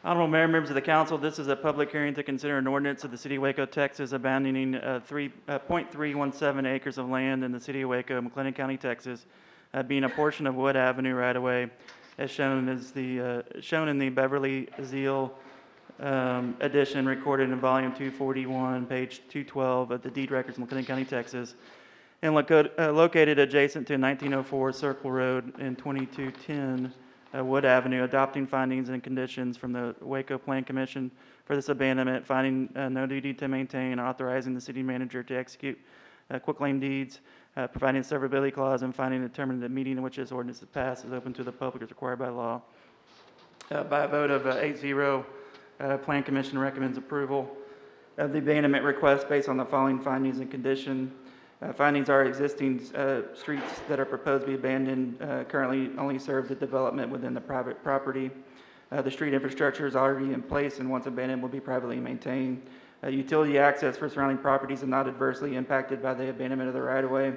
F: Honorable Mayor, members of the council, this is a public hearing to consider an ordinance of the City of Waco, Texas, abandoning 3.317 acres of land in the City of Waco, McLennan County, Texas, being a portion of Wood Avenue right-of-way, as shown in the Beverly Zeal edition recorded in volume 241, page 212 of the deed records in McLennan County, Texas, and located adjacent to 1904 Circle Road and 2210 Wood Avenue, adopting findings and conditions from the Waco Plan Commission for this abandonment, finding no duty to maintain, authorizing the city manager to execute quitclaim deeds, providing a severability clause, and finding determined the meeting in which this ordinance is passed is open to the public as required by law. By a vote of 8-0, Plan Commission recommends approval of the abandonment request based on the following findings and condition. Findings are existing streets that are proposed to be abandoned currently only serve the development within the private property. The street infrastructure is already in place and once abandoned will be privately maintained. Utility access for surrounding properties is not adversely impacted by the abandonment of the right-of-way,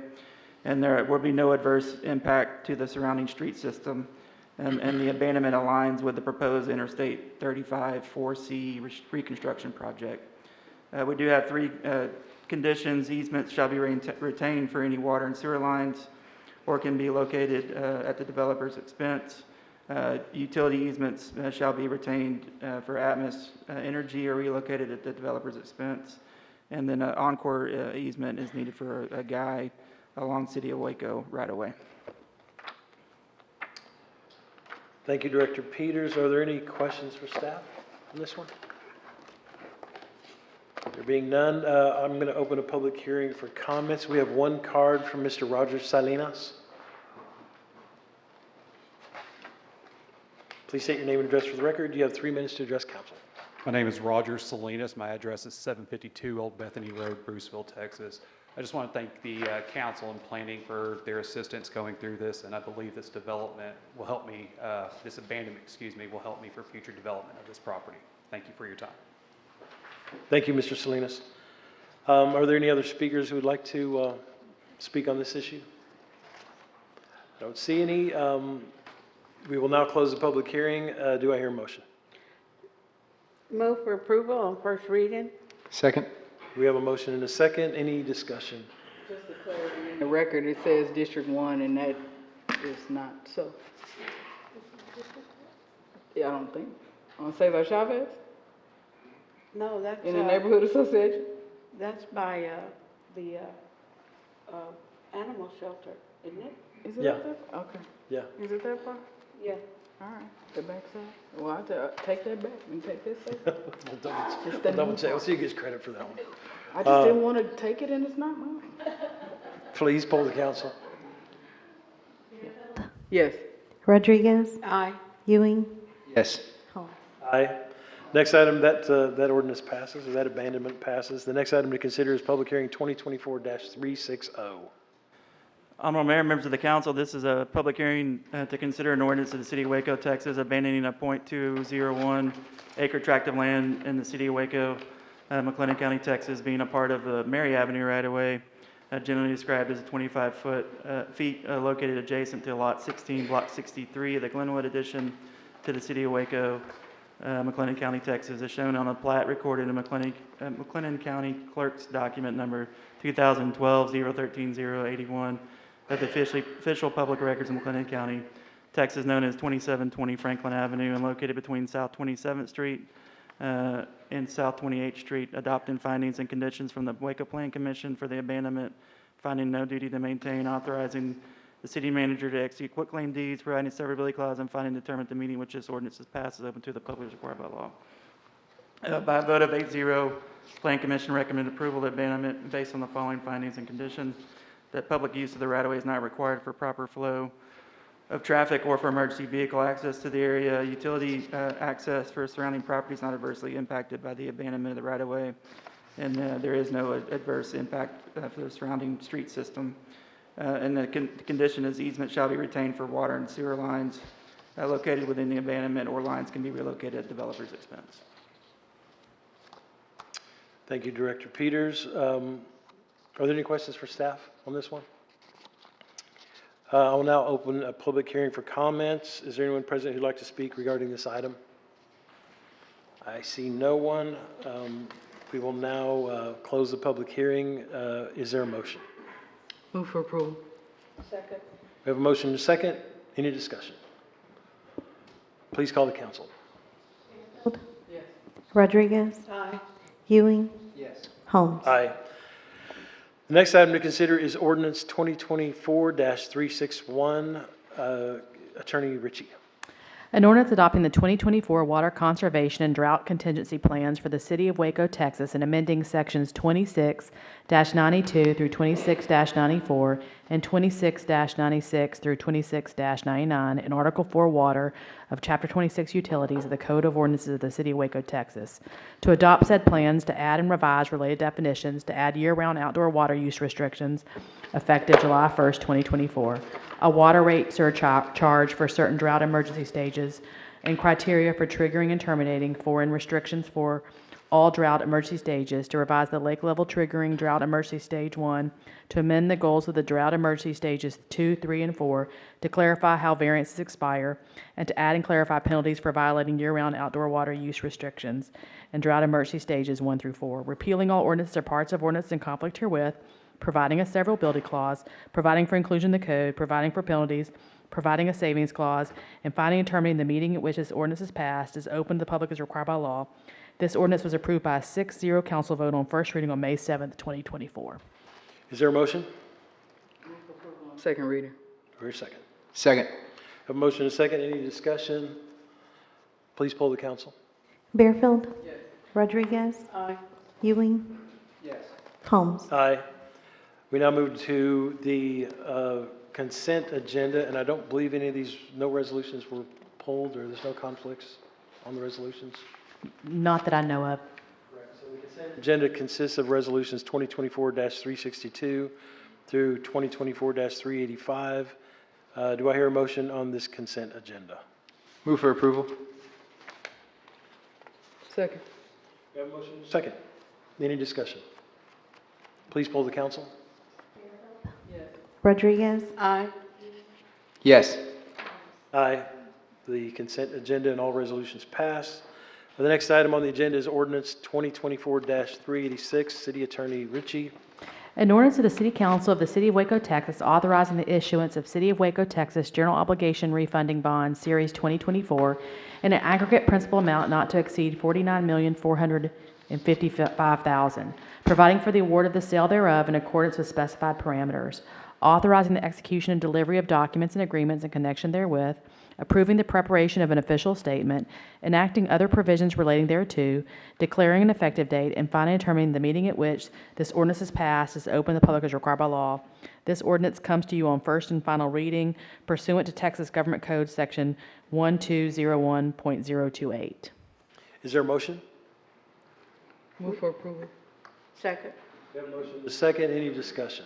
F: and there will be no adverse impact to the surrounding street system. And the abandonment aligns with the proposed Interstate 35 4C reconstruction project. We do have three conditions. Easements shall be retained for any water and sewer lines or can be located at the developer's expense. Utility easements shall be retained for Atmos Energy or relocated at the developer's expense. And then an Encore easement is needed for a guy along City of Waco right-of-way.
A: Thank you, Director Peters. Are there any questions for staff on this one? There being none, I'm going to open a public hearing for comments. We have one card from Mr. Roger Salinas. Please state your name and address for the record. You have 3 minutes to address council.
Q: My name is Roger Salinas. My address is 752 Old Bethany Road, Bruceville, Texas. I just want to thank the council and planning for their assistance going through this, and I believe this development will help me, this abandonment, will help me for future development of this property. Thank you for your time.
A: Thank you, Mr. Salinas. Are there any other speakers who would like to speak on this issue? I don't see any. We will now close the public hearing. Do I hear a motion?
M: Move for approval on first reading.
G: Second?
A: We have a motion and a second. Any discussion?
E: Just for clarity, in the record, it says District 1, and that is not so. Yeah, I don't think. On Cesar Chavez?
M: No, that's.
E: In the neighborhood association?
M: That's by, the, animal shelter, isn't it?
E: Is it
A: Yeah.
E: up there? Okay.
A: Yeah.
E: Is it that far?
M: Yeah.
E: All right, the backside. Well, I'll take that back and take this side.
A: We'll double check. We'll see who gets credit for that one.
E: I just didn't want to take it and it's not mine.
A: Please poll the council.
E: Yes.
B: Rodriguez?
M: Aye.
B: Ewing?
G: Yes.
B: Holmes?
A: Aye. Next item, that ordinance passes, or that abandonment passes. The next item to consider is public hearing 2024-360.
F: Honorable Mayor, members of the council, this is a public hearing to consider an ordinance of the City of Waco, Texas, abandoning a .201 acre tract of land in the City of Waco, McLennan County, Texas, being a part of the Mary Avenue right-of-way, generally described as a 25 feet located adjacent to Lot 16, Block 63 of the Glenwood addition to the City of Waco, McLennan County, Texas, as shown on a plat recorded in McLennan County Clerk's document number 2012-013-081 of the official public records in McLennan County, Texas, known as 2720 Franklin Avenue, and located between South 27th Street in South 28th Street, adopting findings and conditions from the Waco Plan Commission for the abandonment, finding no duty to maintain, authorizing the city manager to execute quitclaim deeds, providing a severability clause, and finding determined the meeting which this ordinance is passed is open to the public as required by law. By a vote of 8-0, Plan Commission recommended approval of abandonment based on the following findings and conditions: that public use of the right-of-way is not required for proper flow of traffic or for emergency vehicle access to the area. Utility access for surrounding properties not adversely impacted by the abandonment of the right-of-way, and there is no adverse impact for the surrounding street system. And the condition is easement shall be retained for water and sewer lines located within the abandonment, or lines can be relocated at developer's expense.
A: Thank you, Director Peters. Are there any questions for staff on this one? I will now open a public hearing for comments. Is there anyone present who'd like to speak regarding this item? I see no one. We will now close the public hearing. Is there a motion?
E: Move for approval.
M: Second.
A: We have a motion and a second. Any discussion? Please call the council.
B: Rodriguez?
M: Aye.
B: Ewing?
P: Yes.
B: Holmes?
A: Aye. The next item to consider is ordinance 2024-361. Attorney Ritchie.
C: An ordinance adopting the 2024 Water Conservation and Drought Contingency Plans for the City of Waco, Texas, and amending Sections 26-92 through 26-94 and 26-96 through 26-99 in Article 4 Water of Chapter 26 Utilities of the Code of Ordinances of the City of Waco, Texas, to adopt said plans, to add and revise related definitions, to add year-round outdoor water use restrictions effective July 1st, 2024, a water rate surcharge for certain drought emergency stages, and criteria for triggering and terminating and restrictions for all drought emergency stages, to revise the lake level triggering drought emergency stage 1, to amend the goals of the drought emergency stages 2, 3, and 4, to clarify how variances expire, and to add and clarify penalties for violating year-round outdoor water use restrictions and drought emergency stages 1 through 4, repealing all ordinances or parts of ordinance in conflict herewith, providing a severability clause, providing for inclusion in the code, providing for penalties, providing a savings clause, and finding and terminating the meeting at which this ordinance is passed is open to the public as required by law. This ordinance was approved by a 6-0 council vote on first reading on May 7th, 2024.
A: Is there a motion?
E: Second reading.
A: Or a second?
G: Second.
A: Have a motion and a second. Any discussion? Please poll the council.
B: Bearfield? Yes. Rodriguez?
M: Aye.
B: Ewing?
P: Yes.
B: Holmes?
A: Aye. We now move to the consent agenda, and I don't believe any of these, no resolutions were pulled, or there's no conflicts on the resolutions.
C: Not that I know of.
A: Agenda consists of resolutions 2024-362 through 2024-385. Do I hear a motion on this consent agenda?
G: Move for approval.
E: Second.
A: We have a motion. Second. Any discussion? Please poll the council.
B: Rodriguez?
M: Aye.
G: Yes.
A: Aye. The consent agenda and all resolutions pass. The next item on the agenda is ordinance 2024-386. City Attorney Ritchie.
C: An ordinance of the City Council of the City of Waco, Texas, authorizing the issuance of City of Waco, Texas General Obligation Refunding Bond Series 2024 in an aggregate principal amount not to exceed $49,455,000, providing for the award of the sale thereof in accordance with specified parameters, authorizing the execution and delivery of documents and agreements in connection therewith, approving the preparation of an official statement, enacting other provisions relating thereto, declaring an effective date, and finally determining the meeting at which this ordinance is passed is open to the public as required by law. This ordinance comes to you on first and final reading pursuant to Texas Government Code Section 1201.028.
A: Is there a motion?
E: Move for approval.
M: Second.
A: We have a motion. A second. Any discussion?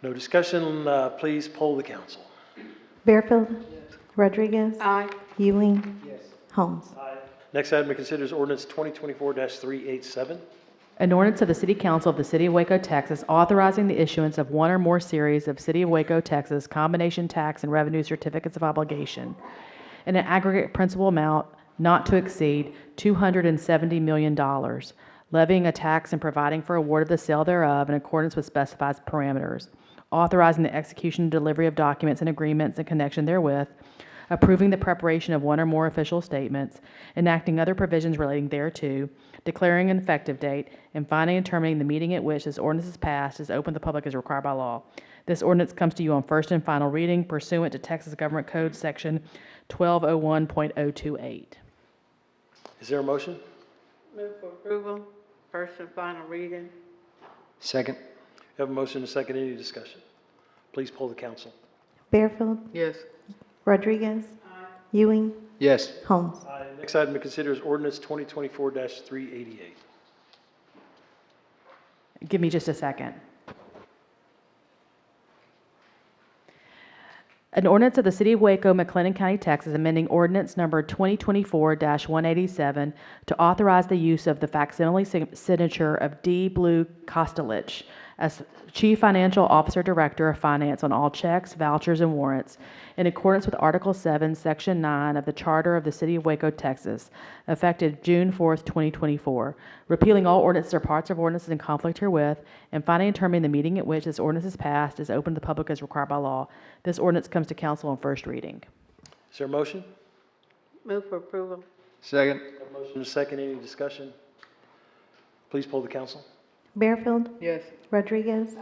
A: No discussion. Please poll the council.
B: Bearfield? Yes. Rodriguez?
M: Aye.
B: Ewing?
P: Yes.
B: Holmes?
A: Next item to consider is ordinance 2024-387.
C: An ordinance of the City Council of the City of Waco, Texas, authorizing the issuance of one or more series of City of Waco, Texas combination tax and revenue certificates of obligation in an aggregate principal amount not to exceed $270 million, levying a tax and providing for award of the sale thereof in accordance with specified parameters, authorizing the execution and delivery of documents and agreements in connection therewith, approving the preparation of one or more official statements, enacting other provisions relating thereto, declaring an effective date, and finding and terminating the meeting at which this ordinance is passed is open to the public as required by law. This ordinance comes to you on first and final reading pursuant to Texas Government Code Section 1201.028.
A: Is there a motion?
M: Move for approval, first and final reading.
G: Second.
A: We have a motion and a second. Any discussion? Please poll the council.
B: Bearfield,
E: Yes.
B: Rodriguez, Ewing,
G: Yes.
B: Holmes.
A: Next item to consider is ordinance 2024-388.
C: Give me just a second. An ordinance of the City of Waco, McLennan County, Texas, amending ordinance number 2024-187 to authorize the use of the facsimile signature of D. Blue Kostelich as Chief Financial Officer Director of Finance on all checks, vouchers, and warrants in accordance with Article 7, Section 9 of the Charter of the City of Waco, Texas, effective June 4th, 2024, repealing all ordinances or parts of ordinances in conflict herewith, and finding and terminating the meeting at which this ordinance is passed is open to the public as required by law. This ordinance comes to council on first reading.
A: Is there a motion?
M: Move for approval.
G: Second.
A: We have a motion and a second. Any discussion? Please poll the council.
B: Bearfield,
E: Yes.
B: Rodriguez,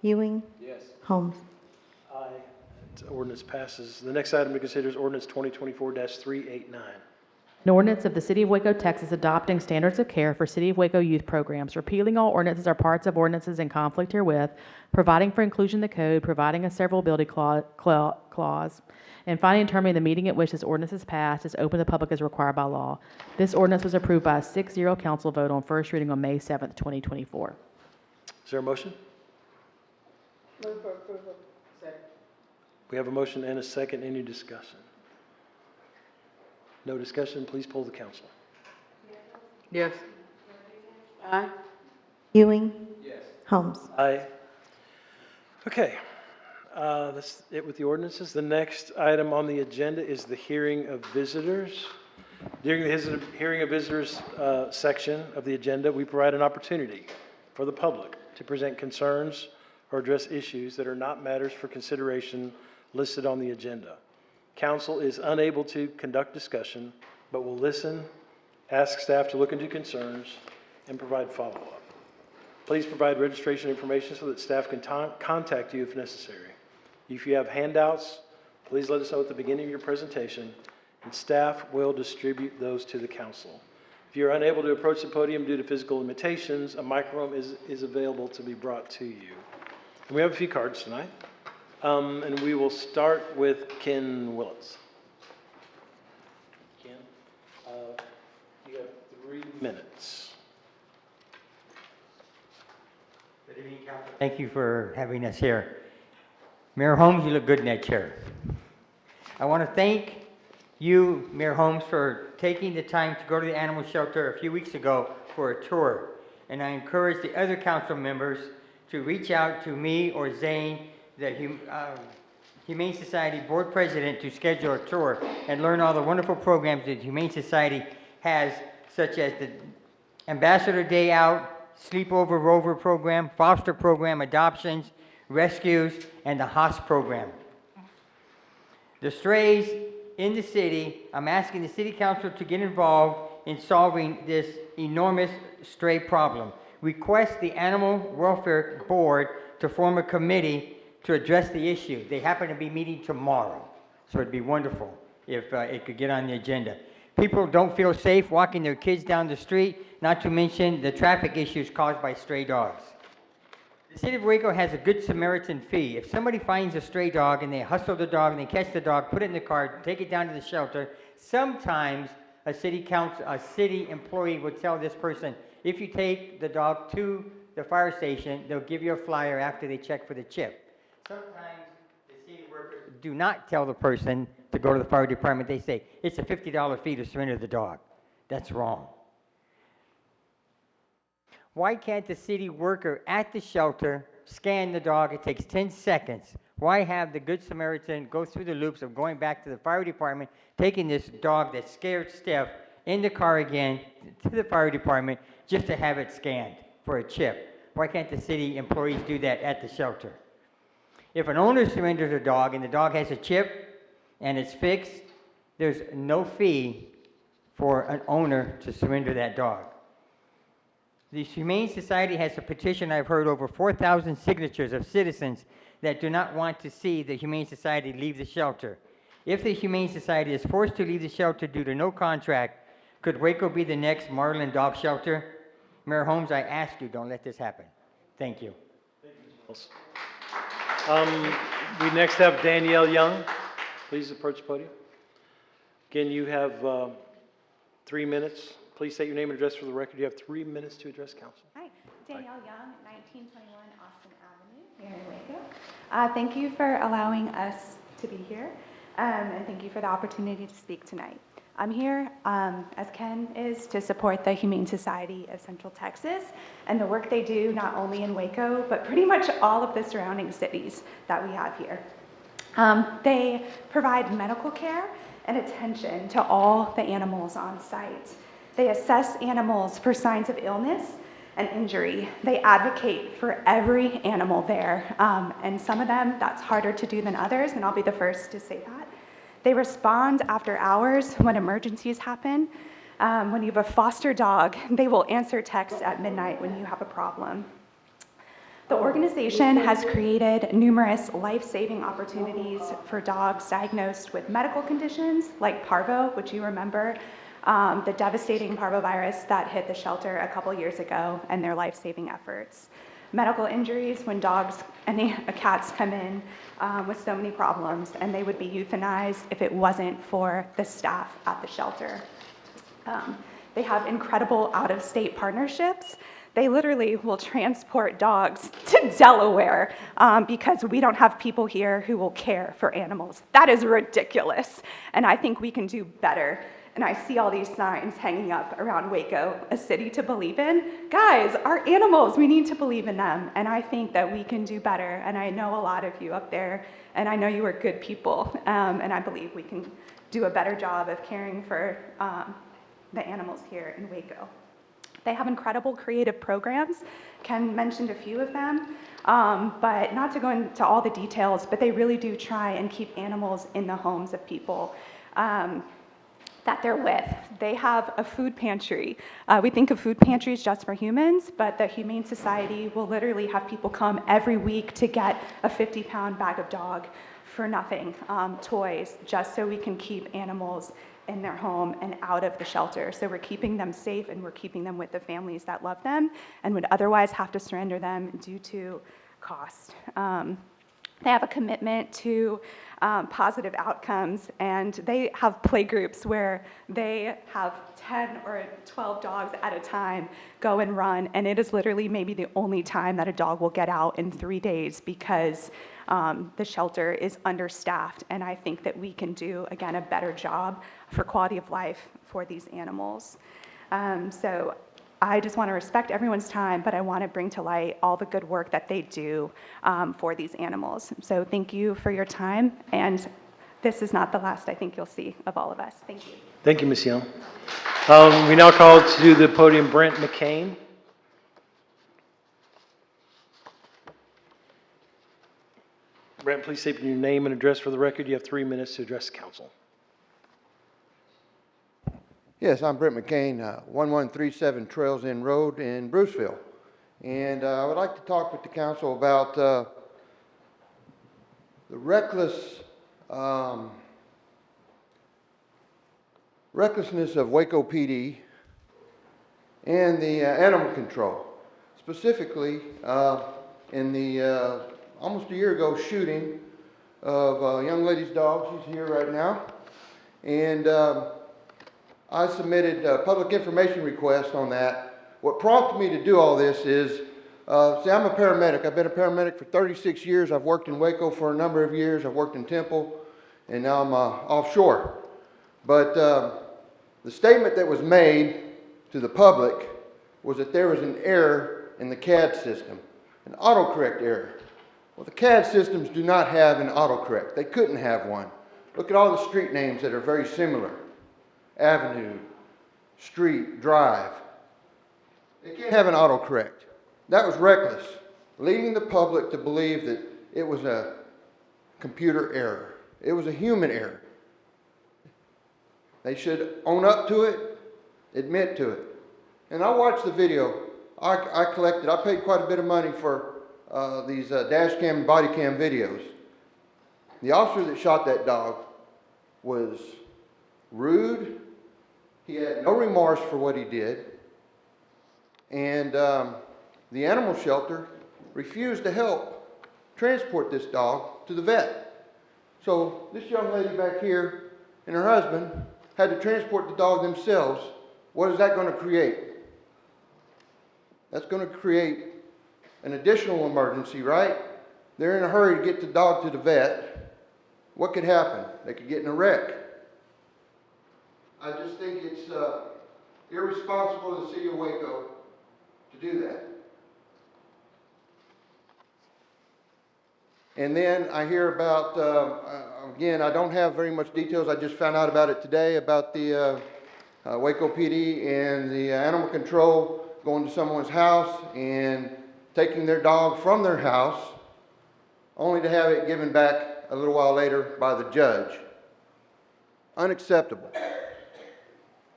B: Ewing,
A: Yes.
B: Holmes.
A: Aye. Ordinance passes. The next item to consider is ordinance 2024-389.
C: An ordinance of the City of Waco, Texas, adopting standards of care for City of Waco youth programs, repealing all ordinances or parts of ordinances in conflict herewith, providing for inclusion in the code, providing a severability clause, and finding and terminating the meeting at which this ordinance is passed is open to the public as required by law. This ordinance was approved by a 6-0 council vote on first reading on May 7th, 2024.
A: Is there a motion?
M: Move for approval. Second.
A: We have a motion and a second. Any discussion? No discussion. Please poll the council.
E: Yes.
M: Aye.
B: Ewing, Holmes.
A: Aye. Okay. That's it with the ordinances. The next item on the agenda is the hearing of visitors. During the hearing of visitors section of the agenda, we provide an opportunity for the public to present concerns or address issues that are not matters for consideration listed on the agenda. Council is unable to conduct discussion, but will listen, ask staff to look into concerns, and provide follow-up. Please provide registration information so that staff can contact you if necessary. If you have handouts, please let us know at the beginning of your presentation, and staff will distribute those to the council. If you're unable to approach the podium due to physical limitations, a microphone is available to be brought to you. And we have a few cards tonight. And we will start with Ken Willits. Ken, you have 3 minutes.
R: Good evening, Council. Thank you for having us here. Mayor Holmes, you look good in that chair. I want to thank you, Mayor Holmes, for taking the time to go to the animal shelter a few weeks ago for a tour. And I encourage the other council members to reach out to me or Zane, the Humane Society Board President, to schedule a tour and learn all the wonderful programs that Humane Society has, such as the Ambassador Day Out, Sleepover Rover Program, Foster Program, Adoptions, Rescues, and the Haas Program. The strays in the city, I'm asking the City Council to get involved in solving this enormous stray problem. Request the Animal Welfare Board to form a committee to address the issue. They happen to be meeting tomorrow, so it'd be wonderful if it could get on the agenda. People don't feel safe walking their kids down the street, not to mention the traffic issues caused by stray dogs. The City of Waco has a Good Samaritan fee. If somebody finds a stray dog and they hustle the dog and they catch the dog, put it in the car, take it down to the shelter, sometimes a city employee would tell this person, if you take the dog to the fire station, they'll give you a flyer after they check for the chip. Sometimes the city workers do not tell the person to go to the fire department. They say, it's a $50 fee to surrender the dog. That's wrong. Why can't the city worker at the shelter scan the dog? It takes 10 seconds. Why have the Good Samaritan go through the loops of going back to the fire department, taking this dog that's scared stiff in the car again to the fire department just to have it scanned for a chip? Why can't the city employees do that at the shelter? If an owner surrenders a dog and the dog has a chip and it's fixed there's no fee for an owner to surrender that dog. The Humane Society has a petition. I've heard over 4,000 signatures of citizens that do not want to see the Humane Society leave the shelter. If the Humane Society is forced to leave the shelter due to no contract, could Waco be the next Marlin Dog Shelter? Mayor Holmes, I ask you, don't let this happen. Thank you.
A: We next have Danielle Young. Please approach the podium. Again, you have 3 minutes. Please state your name and address for the record. You have 3 minutes to address council.
S: Hi, Danielle Young, 1921 Austin Avenue, here in Waco. Thank you for allowing us to be here, and thank you for the opportunity to speak tonight. I'm here, as Ken is, to support the Humane Society of Central Texas and the work they do not only in Waco, but pretty much all of the surrounding cities that we have here. They provide medical care and attention to all the animals on site. They assess animals for signs of illness and injury. They advocate for every animal there, and some of them, that's harder to do than others, and I'll be the first to say that. They respond after hours when emergencies happen. When you have a foster dog, they will answer texts at midnight when you have a problem. The organization has created numerous life-saving opportunities for dogs diagnosed with medical conditions like parvo, which you remember, the devastating parvovirus that hit the shelter a couple years ago, and their life-saving efforts. Medical injuries when dogs and cats come in with so many problems, and they would be euthanized if it wasn't for the staff at the shelter. They have incredible out-of-state partnerships. They literally will transport dogs to Delaware because we don't have people here who will care for animals. That is ridiculous, and I think we can do better. And I see all these signs hanging up around Waco, a city to believe in. Guys, our animals, we need to believe in them. And I think that we can do better. And I know a lot of you up there, and I know you are good people. And I believe we can do a better job of caring for the animals here in Waco. They have incredible creative programs. Ken mentioned a few of them, but not to go into all the details, but they really do try and keep animals in the homes of people that they're with. They have a food pantry. We think of food pantries just for humans, but the Humane Society will literally have people come every week to get a 50-pound bag of dog for nothing, toys, just so we can keep animals in their home and out of the shelter. So we're keeping them safe, and we're keeping them with the families that love them and would otherwise have to surrender them due to cost. They have a commitment to positive outcomes, and they have play groups where they have 10 or 12 dogs at a time go and run, and it is literally maybe the only time that a dog will get out in 3 days because the shelter is understaffed, and I think that we can do, again, a better job for quality of life for these animals. So I just want to respect everyone's time, but I want to bring to light all the good work that they do for these animals. So thank you for your time, and this is not the last I think you'll see of all of us. Thank you.
A: Thank you, Ms. Young. We now call to the podium Brent McCain. Brent, please state your name and address for the record. You have 3 minutes to address council.
T: Yes, I'm Brent McCain, 1137 Trails End Road in Bruceville. And I would like to talk with the council about the recklessness of Waco PD and the animal control. Specifically, in the almost a year ago shooting of a young lady's dog. She's here right now. And I submitted a public information request on that. What prompted me to do all this is, see, I'm a paramedic. I've been a paramedic for 36 years. I've worked in Waco for a number of years. I've worked in Temple, and now I'm offshore. But the statement that was made to the public was that there was an error in the CAD system, an autocorrect error. Well, the CAD systems do not have an autocorrect. They couldn't have one. Look at all the street names that are very similar. Avenue, street, drive. They can't have an autocorrect. That was reckless, leading the public to believe that it was a computer error. It was a human error. They should own up to it, admit to it. And I watched the video. I paid quite a bit of money for these dash cam and body cam videos. The officer that shot that dog was rude. He had no remorse for what he did. And the animal shelter refused to help transport this dog to the vet. So this young lady back here and her husband had to transport the dog themselves. What is that going to create? That's going to create an additional emergency, right? They're in a hurry to get the dog to the vet. What could happen? They could get in a wreck. I just think it's irresponsible of the city of Waco to do that. And then I hear about, again, I don't have very much details. I just found out about it today, about the Waco PD and the animal control going to someone's house and taking their dog from their house, only to have it given back a little while later by the judge. Unacceptable.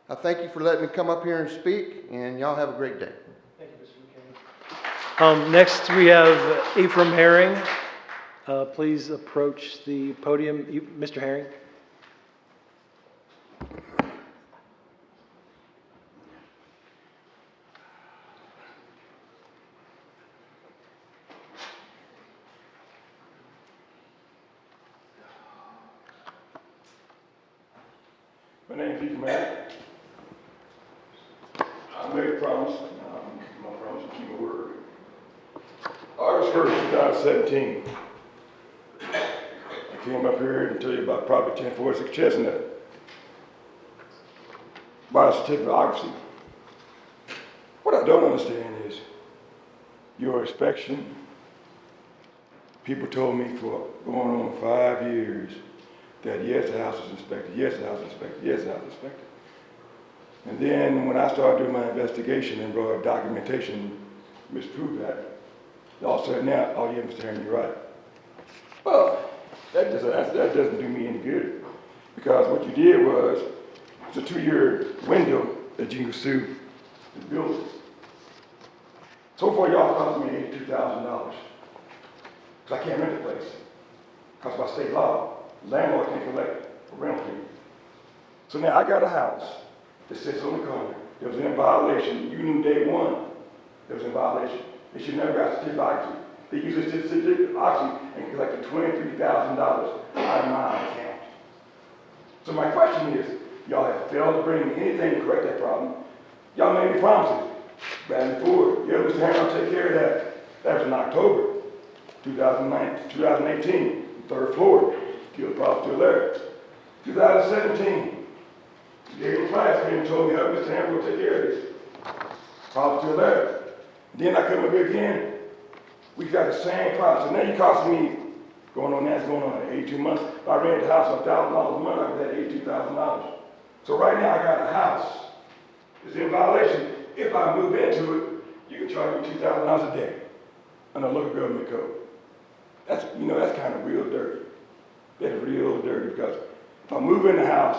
T: I thank you for letting me come up here and speak, and y'all have a great day.
A: Thank you, Mr. McCain. Next, we have Ephraim Herring. Please approach the podium. Mr. Herring.
U: My name is Ephraim Herring. I made a promise, and my promise to keep my word. August 1st, 2017. I came up here and tell you about property 1046 Chestnut. Buy a certificate of occupancy. What I don't understand is your inspection. People told me for going on 5 years that yes, the house was inspected, yes, the house was inspected, yes, the house was inspected. And then when I started doing my investigation and brought up documentation, misproved that, all of a sudden now, oh yeah, Mr. Herring, you're right. Well, that doesn't do me any good, because what you did was, it's a 2-year window that you can sue the building. So far, y'all cost me $82,000, because I can't rent the place, because by state law, the landlord can't collect a rental fee. So now I got a house that sits on the corner. It was in violation. You knew day one it was in violation. They should never got a certificate of occupancy. They used a certificate of occupancy and collected $23,000 out of my account. So my question is, y'all have failed to bring me anything to correct that problem. Y'all made me promises. Back and forward. Yeah, Mr. Herring, I'll take care of that. That was in October 2018, 3rd floor. Still the problem still there. 2017, you gave a class and told me, Mr. Herring will take care of this. Problem still there. Then I come up here again, we got the same problem. So now you costing me, going on 82 months. If I rented the house for $1,000 a month, I could have $82,000. So right now I got a house. It's in violation. If I move into it, you can charge me $2,000 a day under local government code. That's kind of real dirty. That's real dirty, because if I move in the house,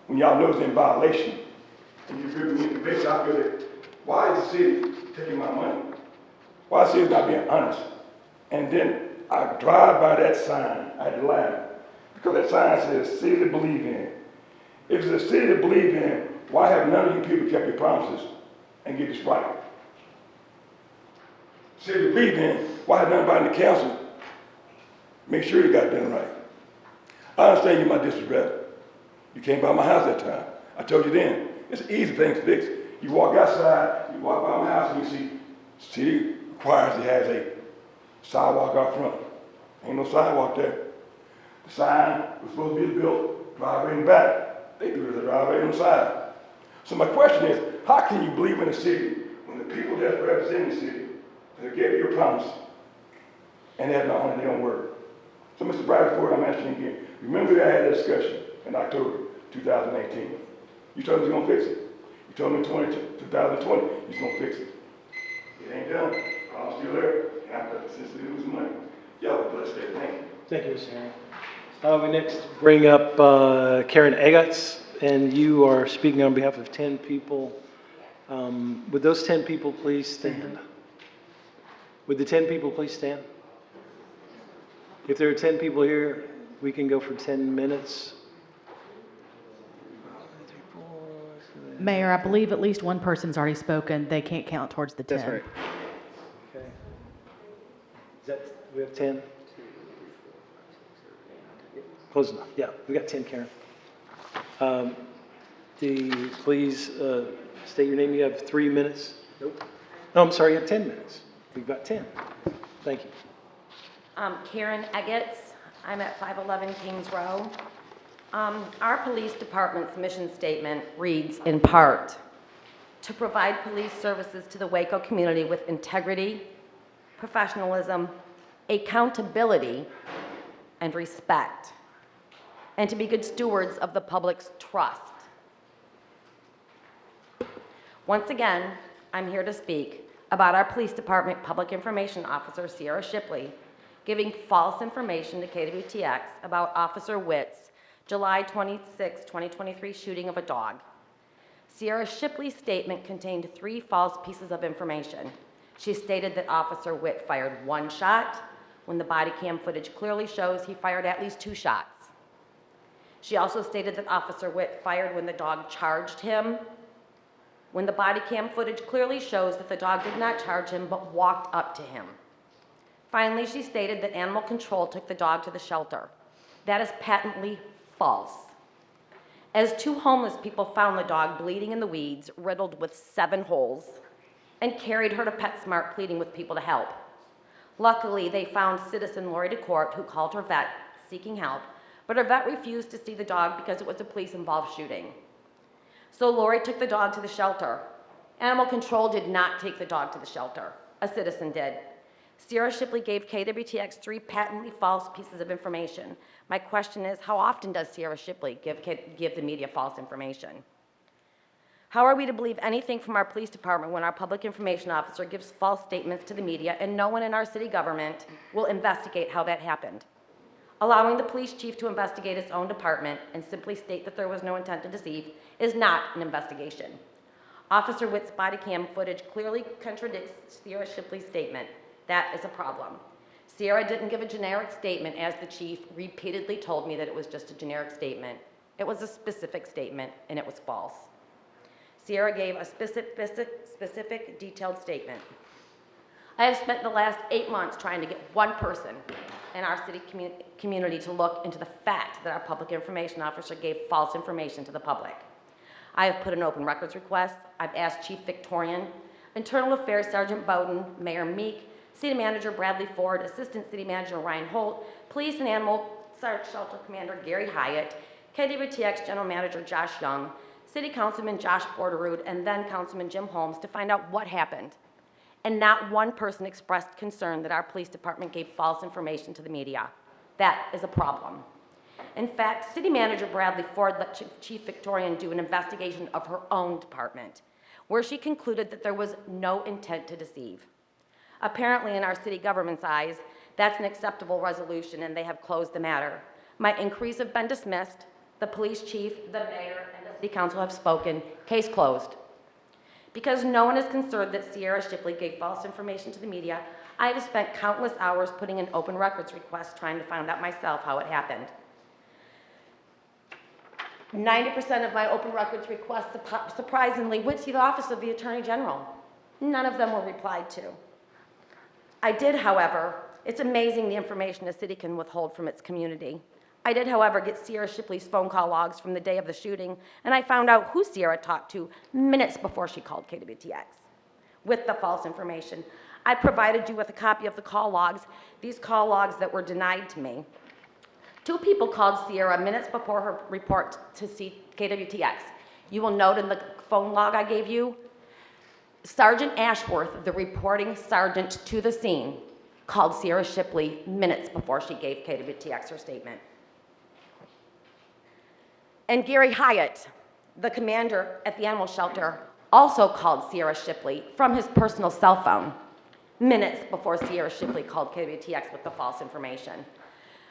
U: when y'all know it's in violation, and you give me the bitch out there, why is the city taking my money? Why is the city not being honest? And then I drive by that sign, I had to laugh, because that sign says city to believe in. If it's a city to believe in, why have none of you people kept your promises and get this right? City to believe in, why have nobody in the council make sure you got it done right? I understand you're my district rep. You came by my house that time. I told you then, it's an easy thing to fix. You walk outside, you walk by my house, and you see, city requires it has a sidewalk out front. Ain't no sidewalk there. The sign was supposed to be built, driveway in the back. They do the driveway on the side. So my question is, how can you believe in the city when the people that represent the city, that gave you a promise, and they have not honored their own word? So Mr. Bradford, I'm asking you again, remember that I had a discussion in October 2018. You told me you was gonna fix it. You told me 2020, you was gonna fix it. It ain't done. I'm still there, and I'm consistently losing money. Y'all have a blessed day. Thank you.
A: Thank you, Mr. Herring. We next bring up Karen Egatz. and you are speaking on behalf of 10 people. Would those 10 people please stand? Would the 10 people please stand? If there are 10 people here, we can go for 10 minutes.
C: Mayor, I believe at least one person's already spoken. They can't count towards the 10.
G: That's right.
A: Okay. Is that, we have 10? Close enough. Yeah, we got 10, Karen. Please state your name. You have 3 minutes. Nope. No, I'm sorry, you have 10 minutes. We've got 10. Thank you.
D: Karen Eggetts. I'm at 511 Kings Row. Our police department's mission statement reads, in part, to provide police services to the Waco community with integrity, professionalism, accountability, and respect, and to be good stewards of the public's trust. Once again, I'm here to speak about our police department public information officer, Sierra Shipley, giving false information to KWTX about Officer Witt's July 26, 2023 shooting of a dog. Sierra Shipley's statement contained 3 false pieces of information. She stated that Officer Witt fired 1 shot, when the body cam footage clearly shows he fired at least 2 shots. She also stated that Officer Witt fired when the dog charged him, when the body cam footage clearly shows that the dog did not charge him but walked up to him. Finally, she stated that animal control took the dog to the shelter. That is patently false. As 2 homeless people found the dog bleeding in the weeds, riddled with 7 holes, and carried her to PetSmart pleading with people to help. Luckily, they found citizen Lori DeCourt, who called her vet seeking help, but her vet refused to see the dog because it was a police-involved shooting. So Lori took the dog to the shelter. Animal control did not take the dog to the shelter. A citizen did. Sierra Shipley gave KWTX 3 patently false pieces of information. My question is, how often does Sierra Shipley give the media false information? How are we to believe anything from our police department when our public information officer gives false statements to the media and no one in our city government will investigate how that happened? Allowing the police chief to investigate his own department and simply state that there was no intent to deceive is not an investigation. Officer Witt's body cam footage clearly contradicts Sierra Shipley's statement. That is a problem. Sierra didn't give a generic statement, as the chief repeatedly told me that it was just a generic statement. It was a specific statement, and it was false. Sierra gave a specific, detailed statement. I have spent the last 8 months trying to get one person in our city community to look into the fact that our public information officer gave false information to the public. I have put in open records requests. I've asked Chief Victorian, Internal Affairs Sergeant Bowden, Mayor Meek, City Manager Bradley Ford, Assistant City Manager Ryan Holt, Police and Animal Shelter Commander Gary Hyatt, KWTX General Manager Josh Young, City Councilman Josh Borderud, and then Councilman Jim Holmes to find out what happened. And not one person expressed concern that our police department gave false information to the media. That is a problem. In fact, City Manager Bradley Ford let Chief Victorian do an investigation of her own department, where she concluded that there was no intent to deceive. Apparently, in our city government's eyes, that's an acceptable resolution, and they have closed the matter. My inquiries have been dismissed. The police chief, the mayor, and the city council have spoken. Case closed. Because no one is concerned that Sierra Shipley gave false information to the media, I have spent countless hours putting in open records requests trying to find out myself how it happened. 90% of my open records requests, surprisingly, went to the Office of the Attorney General. None of them were replied to. I did, however, it's amazing the information a city can withhold from its community. I did, however, get Sierra Shipley's phone call logs from the day of the shooting, and I found out who Sierra talked to minutes before she called KWTX with the false information. I provided you with a copy of the call logs, these call logs that were denied to me. 2 people called Sierra minutes before her report to KWTX. You will note in the phone log I gave you, Sergeant Ashworth, the reporting sergeant to the scene, called Sierra Shipley minutes before she gave KWTX her statement. And Gary Hyatt, the commander at the animal shelter, also called Sierra Shipley from his personal cell phone minutes before Sierra Shipley called KWTX with the false information.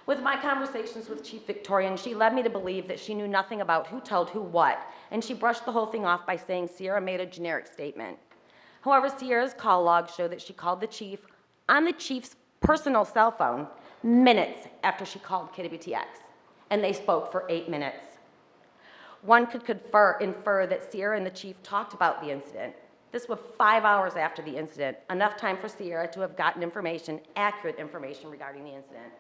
D: With my conversations with Chief Victorian, she led me to believe that she knew nothing about who told who what, and she brushed the whole thing off by saying Sierra made a generic statement. However, Sierra's call logs show that she called the chief on the chief's personal cell phone minutes after she called KWTX, and they spoke for 8 minutes. One could infer that Sierra and the chief talked about the incident. This was 5 hours after the incident, enough time for Sierra to have gotten information, accurate information regarding the incident.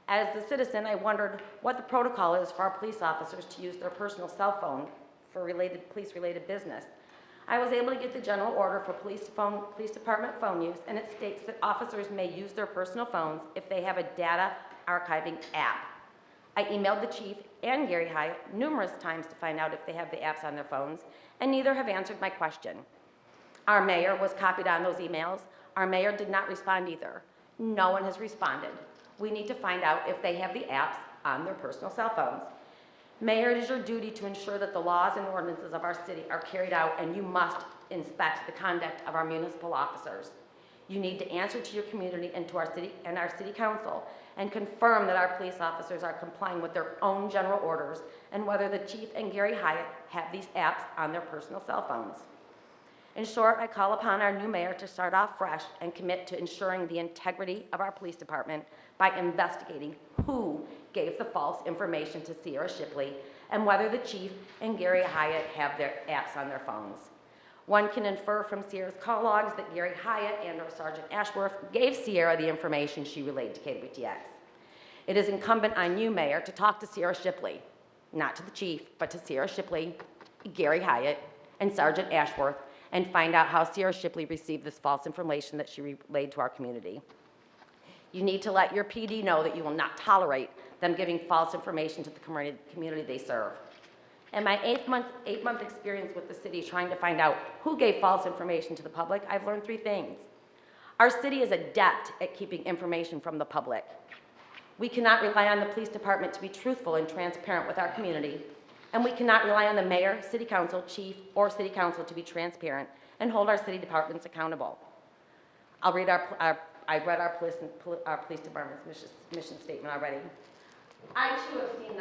D: As the citizen, I wondered what the protocol is for our police officers to use their personal cell phone for police-related business. I was able to get the general order for police department phone use, and it states that officers may use their personal phones if they have a data archiving app. I emailed the chief and Gary Hyatt numerous times to find out if they have the apps on their phones, and neither have answered my question. Our mayor was copied on those emails. Our mayor did not respond either. No one has responded. We need to find out if they have the apps on their personal cell phones. Mayor, it is your duty to ensure that the laws and ordinances of our city are carried out, and you must inspect the conduct of our municipal officers. You need to answer to your community and to our city council and confirm that our police officers are complying with their own general orders and whether the chief and Gary Hyatt have these apps on their personal cell phones. In short, I call upon our new mayor to start off fresh and commit to ensuring the integrity of our police department by investigating who gave the false information to Sierra Shipley and whether the chief and Gary Hyatt have their apps on their phones. One can infer from Sierra's call logs that Gary Hyatt and/or Sergeant Ashworth gave Sierra the information she relayed to KWTX. It is incumbent on you, Mayor, to talk to Sierra Shipley, not to the chief, but to Sierra Shipley, Gary Hyatt, and Sergeant Ashworth, and find out how Sierra Shipley received this false information that she relayed to our community. You need to let your PD know that you will not tolerate them giving false information to the community they serve. In my eight-month experience with the city trying to find out who gave false information to the public, I've learned 3 things. Our city is adept at keeping information from the public. We cannot rely on the police department to be truthful and transparent with our community, and we cannot rely on the mayor, city council, chief, or city council to be transparent and hold our city departments accountable. I've read our police department's mission statement already. I too have seen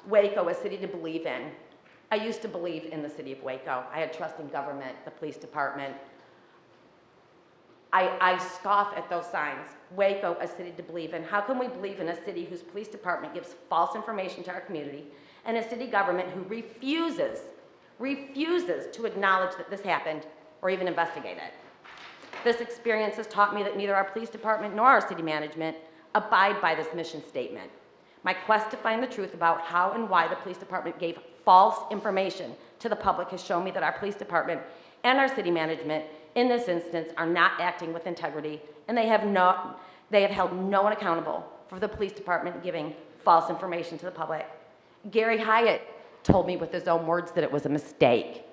D: Waco, a city to believe in. I used to believe in the city of Waco. I had trust in government, the police department. I scoff at those signs. Waco, a city to believe in. How can we believe in a city whose police department gives false information to our community and a city government who refuses to acknowledge that this happened or even investigate it? This experience has taught me that neither our police department nor our city management abide by this mission statement. My quest to find the truth about how and why the police department gave false information to the public has shown me that our police department and our city management in this instance are not acting with integrity, and they have held no one accountable for the police department giving false information to the public. Gary Hyatt told me with his own words that it was a mistake.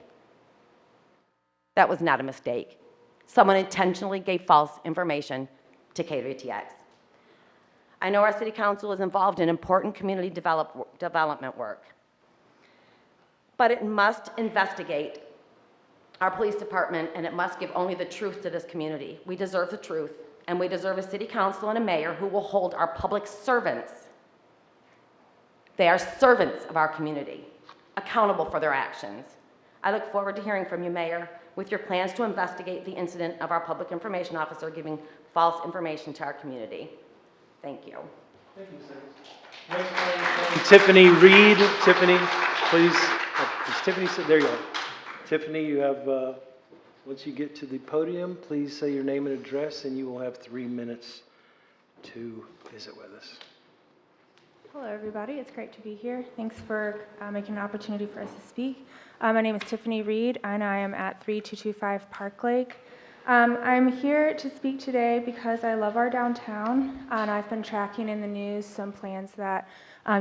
D: That was not a mistake. Someone intentionally gave false information to KWTX. I know our city council is involved in important community development work, but it must investigate our police department, and it must give only the truth to this community. We deserve the truth, and we deserve a city council and a mayor who will hold our public servants, they are servants of our community, accountable for their actions. I look forward to hearing from you, Mayor, with your plans to investigate the incident of our public information officer giving false information to our community. Thank you.
A: Thank you, sir. Next, Tiffany Reed. Tiffany, please. Is Tiffany, there you go. Tiffany, you have, once you get to the podium, please say your name and address, and you will have 3 minutes to visit with us.
H: Hello, everybody. It's great to be here. Thanks for making an opportunity for us to speak. My name is Tiffany Reed, and I am at 3225 Park Lake. I'm here to speak today because I love our downtown, and I've been tracking in the news some plans that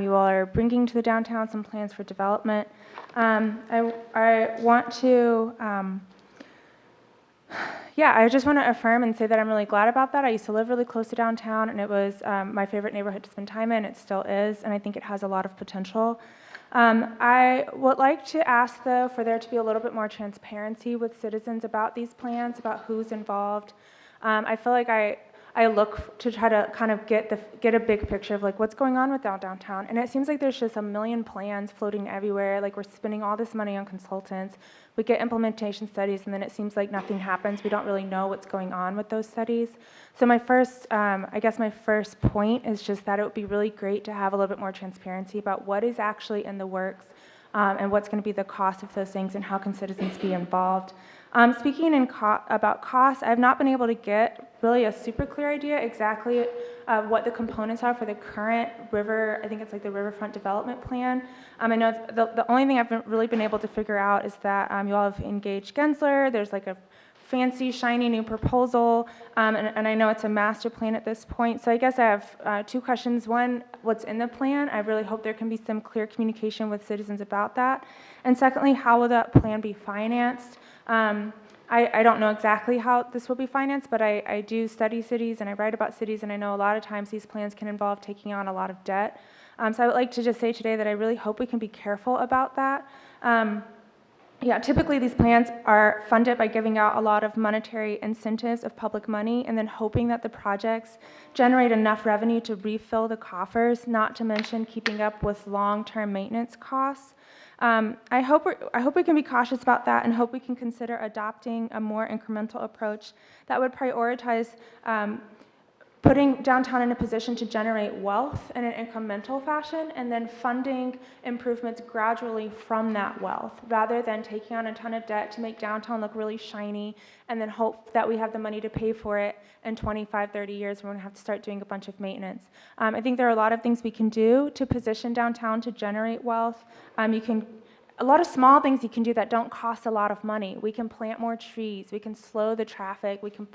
H: you all are bringing to the downtown, some plans for development. I want to, I just want to affirm and say that I'm really glad about that. I used to live really close to downtown, and it was my favorite neighborhood to spend time in. It still is, and I think it has a lot of potential. I would like to ask, though, for there to be a little bit more transparency with citizens about these plans, about who's involved. I feel like I I look to try to kind of get a big picture of like what's going on with downtown. And it seems like there's just a million plans floating everywhere. Like we're spending all this money on consultants. We get implementation studies, and then it seems like nothing happens. We don't really know what's going on with those studies. So my first point is just that it would be really great to have a little bit more transparency about what is actually in the works, and what's going to be the cost of those things, and how can citizens be involved. Speaking about costs, I've not been able to get really a super clear idea exactly what the components are for the current river, I think it's like the Riverfront Development Plan. I know the only thing I've really been able to figure out is that you all have engaged Gensler. There's like a fancy, shiny new proposal, and I know it's a master plan at this point. So I guess I have two questions. One, what's in the plan? I really hope there can be some clear communication with citizens about that. And secondly, how will that plan be financed? I don't know exactly how this will be financed, but I do study cities and I write about cities, and I know a lot of times these plans can involve taking on a lot of debt. So I would like to just say today that I really hope we can be careful about that. Yeah, typically these plans are funded by giving out a lot of monetary incentives of public money and then hoping that the projects generate enough revenue to refill the coffers, not to mention keeping up with long-term maintenance costs. I hope we can be cautious about that and hope we can consider adopting a more incremental approach that would prioritize putting downtown in a position to generate wealth in an incremental fashion and then funding improvements gradually from that wealth rather than taking on a ton of debt to make downtown look really shiny and then hope that we have the money to pay for it in 25, 30 years when we have to start doing a bunch of maintenance. I think there are a lot of things we can do to position downtown to generate wealth. A lot of small things you can do that don't cost a lot of money. We can plant more trees, we can slow the traffic, we can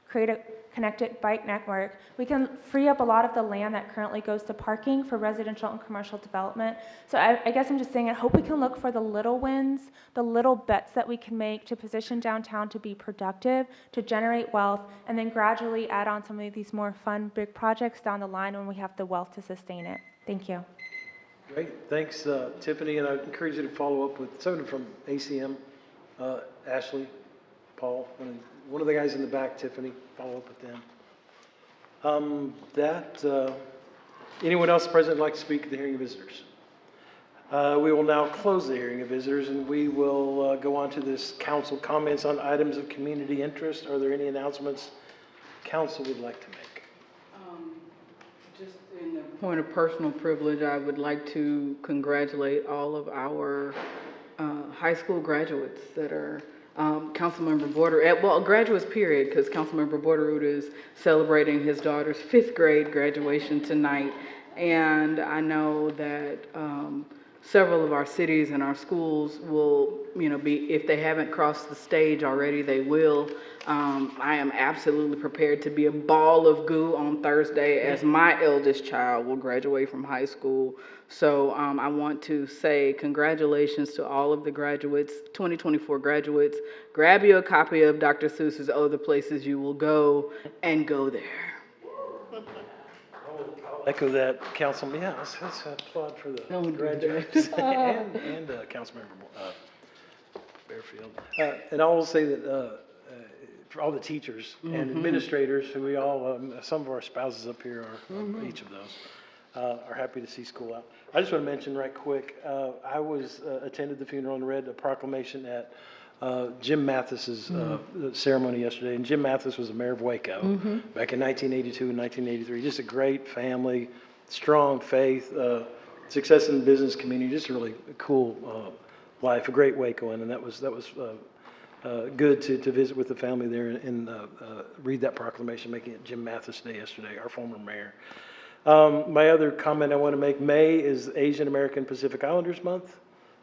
H: create a connected bike network. We can free up a lot of the land that currently goes to parking for residential and commercial development. So I guess I'm just saying I hope we can look for the little wins, the little bets that we can make to position downtown to be productive, to generate wealth, and then gradually add on some of these more fun, big projects down the line when we have the wealth to sustain it. Thank you.
A: Great, thanks, Tiffany, and I encourage you to follow up with someone from ACM, Ashley, Paul, and one of the guys in the back, Tiffany, follow up with them. Anyone else present would like to speak at the hearing of visitors? We will now close the hearing of visitors, and we will go on to this council comments on items of community interest. Are there any announcements council would like to make?
E: Just in the point of personal privilege, I would like to congratulate all of our high school graduates that are Councilmember Border, well, graduates period, because Councilmember Borderud is celebrating his daughter's 5th grade graduation tonight. And I know that several of our cities and our schools will, be, if they haven't crossed the stage already, they will. I am absolutely prepared to be a ball of goo on Thursday as my eldest child will graduate from high school. So I want to say congratulations to all of the graduates, 2024 graduates. Grab you a copy of Dr. Seuss's Oh, the Places You Will Go, and go there.
A: I'll echo that, Councilman. Yeah, let's applaud for the graduates and Councilmember Barefield. And I will say that for all the teachers and administrators who we all, some of our spouses up here are each of those, are happy to see school out. I just want to mention right quick, I attended the funeral and read a proclamation at Jim Mathis's ceremony yesterday, and Jim Mathis was the mayor of Waco back in 1982 and 1983. Just a great family, strong faith, success in the business community, just a really cool life, a great Wacoan, and that was good to visit with the family there and read that proclamation, making it Jim Mathis Day yesterday, our former mayor. My other comment I want to make, May is Asian American Pacific Islanders Month.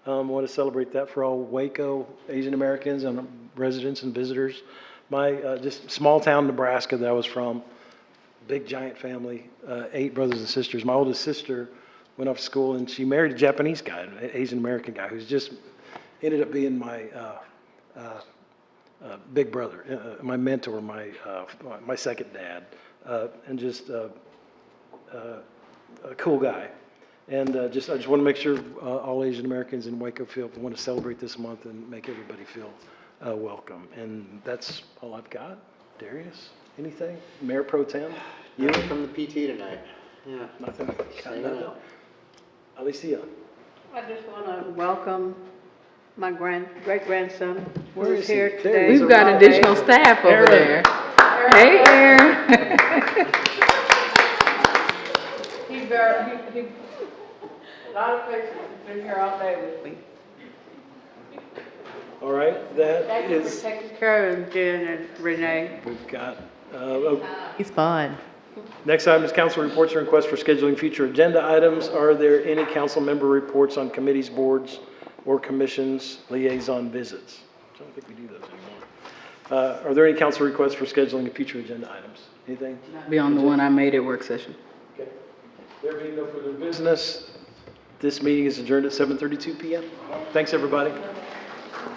A: I want to celebrate that for all Waco Asian Americans and residents and visitors. My just small town Nebraska that I was from, big giant family, 8 brothers and sisters. My oldest sister went off to school and she married a Japanese guy, an Asian American guy who's just ended up being my big brother, my mentor, my second dad, and just a cool guy. And I just want to make sure all Asian Americans in Waco want to celebrate this month and make everybody feel welcome. And that's all I've got. Darius? Anything? Mayor Pro Tem? You?
J: From the PT tonight. Yeah.
A: Nothing? Got
J: Staying
A: nothing?
J: out.
A: Alicia?
M: I just want to welcome my great-grandson
A: Where
M: who's
A: is he?
M: here
A: There
M: today.
A: he is.
E: We've got additional staff over there. Hey, Aaron.
M: A lot of patience, he's been here all day with me.
A: All right, that
M: Thank you for
A: is,
M: taking care of him, Jen and Renee.
A: we've got,
C: He's fun.
A: next item is council reports and requests for scheduling future agenda items. Are there any council member reports on committees, boards, or commissions, liaison visits? I don't think we do those anymore. Are there any council requests for scheduling of future agenda items? Anything?
E: Beyond the one I made at work session.
A: Okay. There being no further business, this meeting is adjourned at 7:32 PM. Thanks, everybody.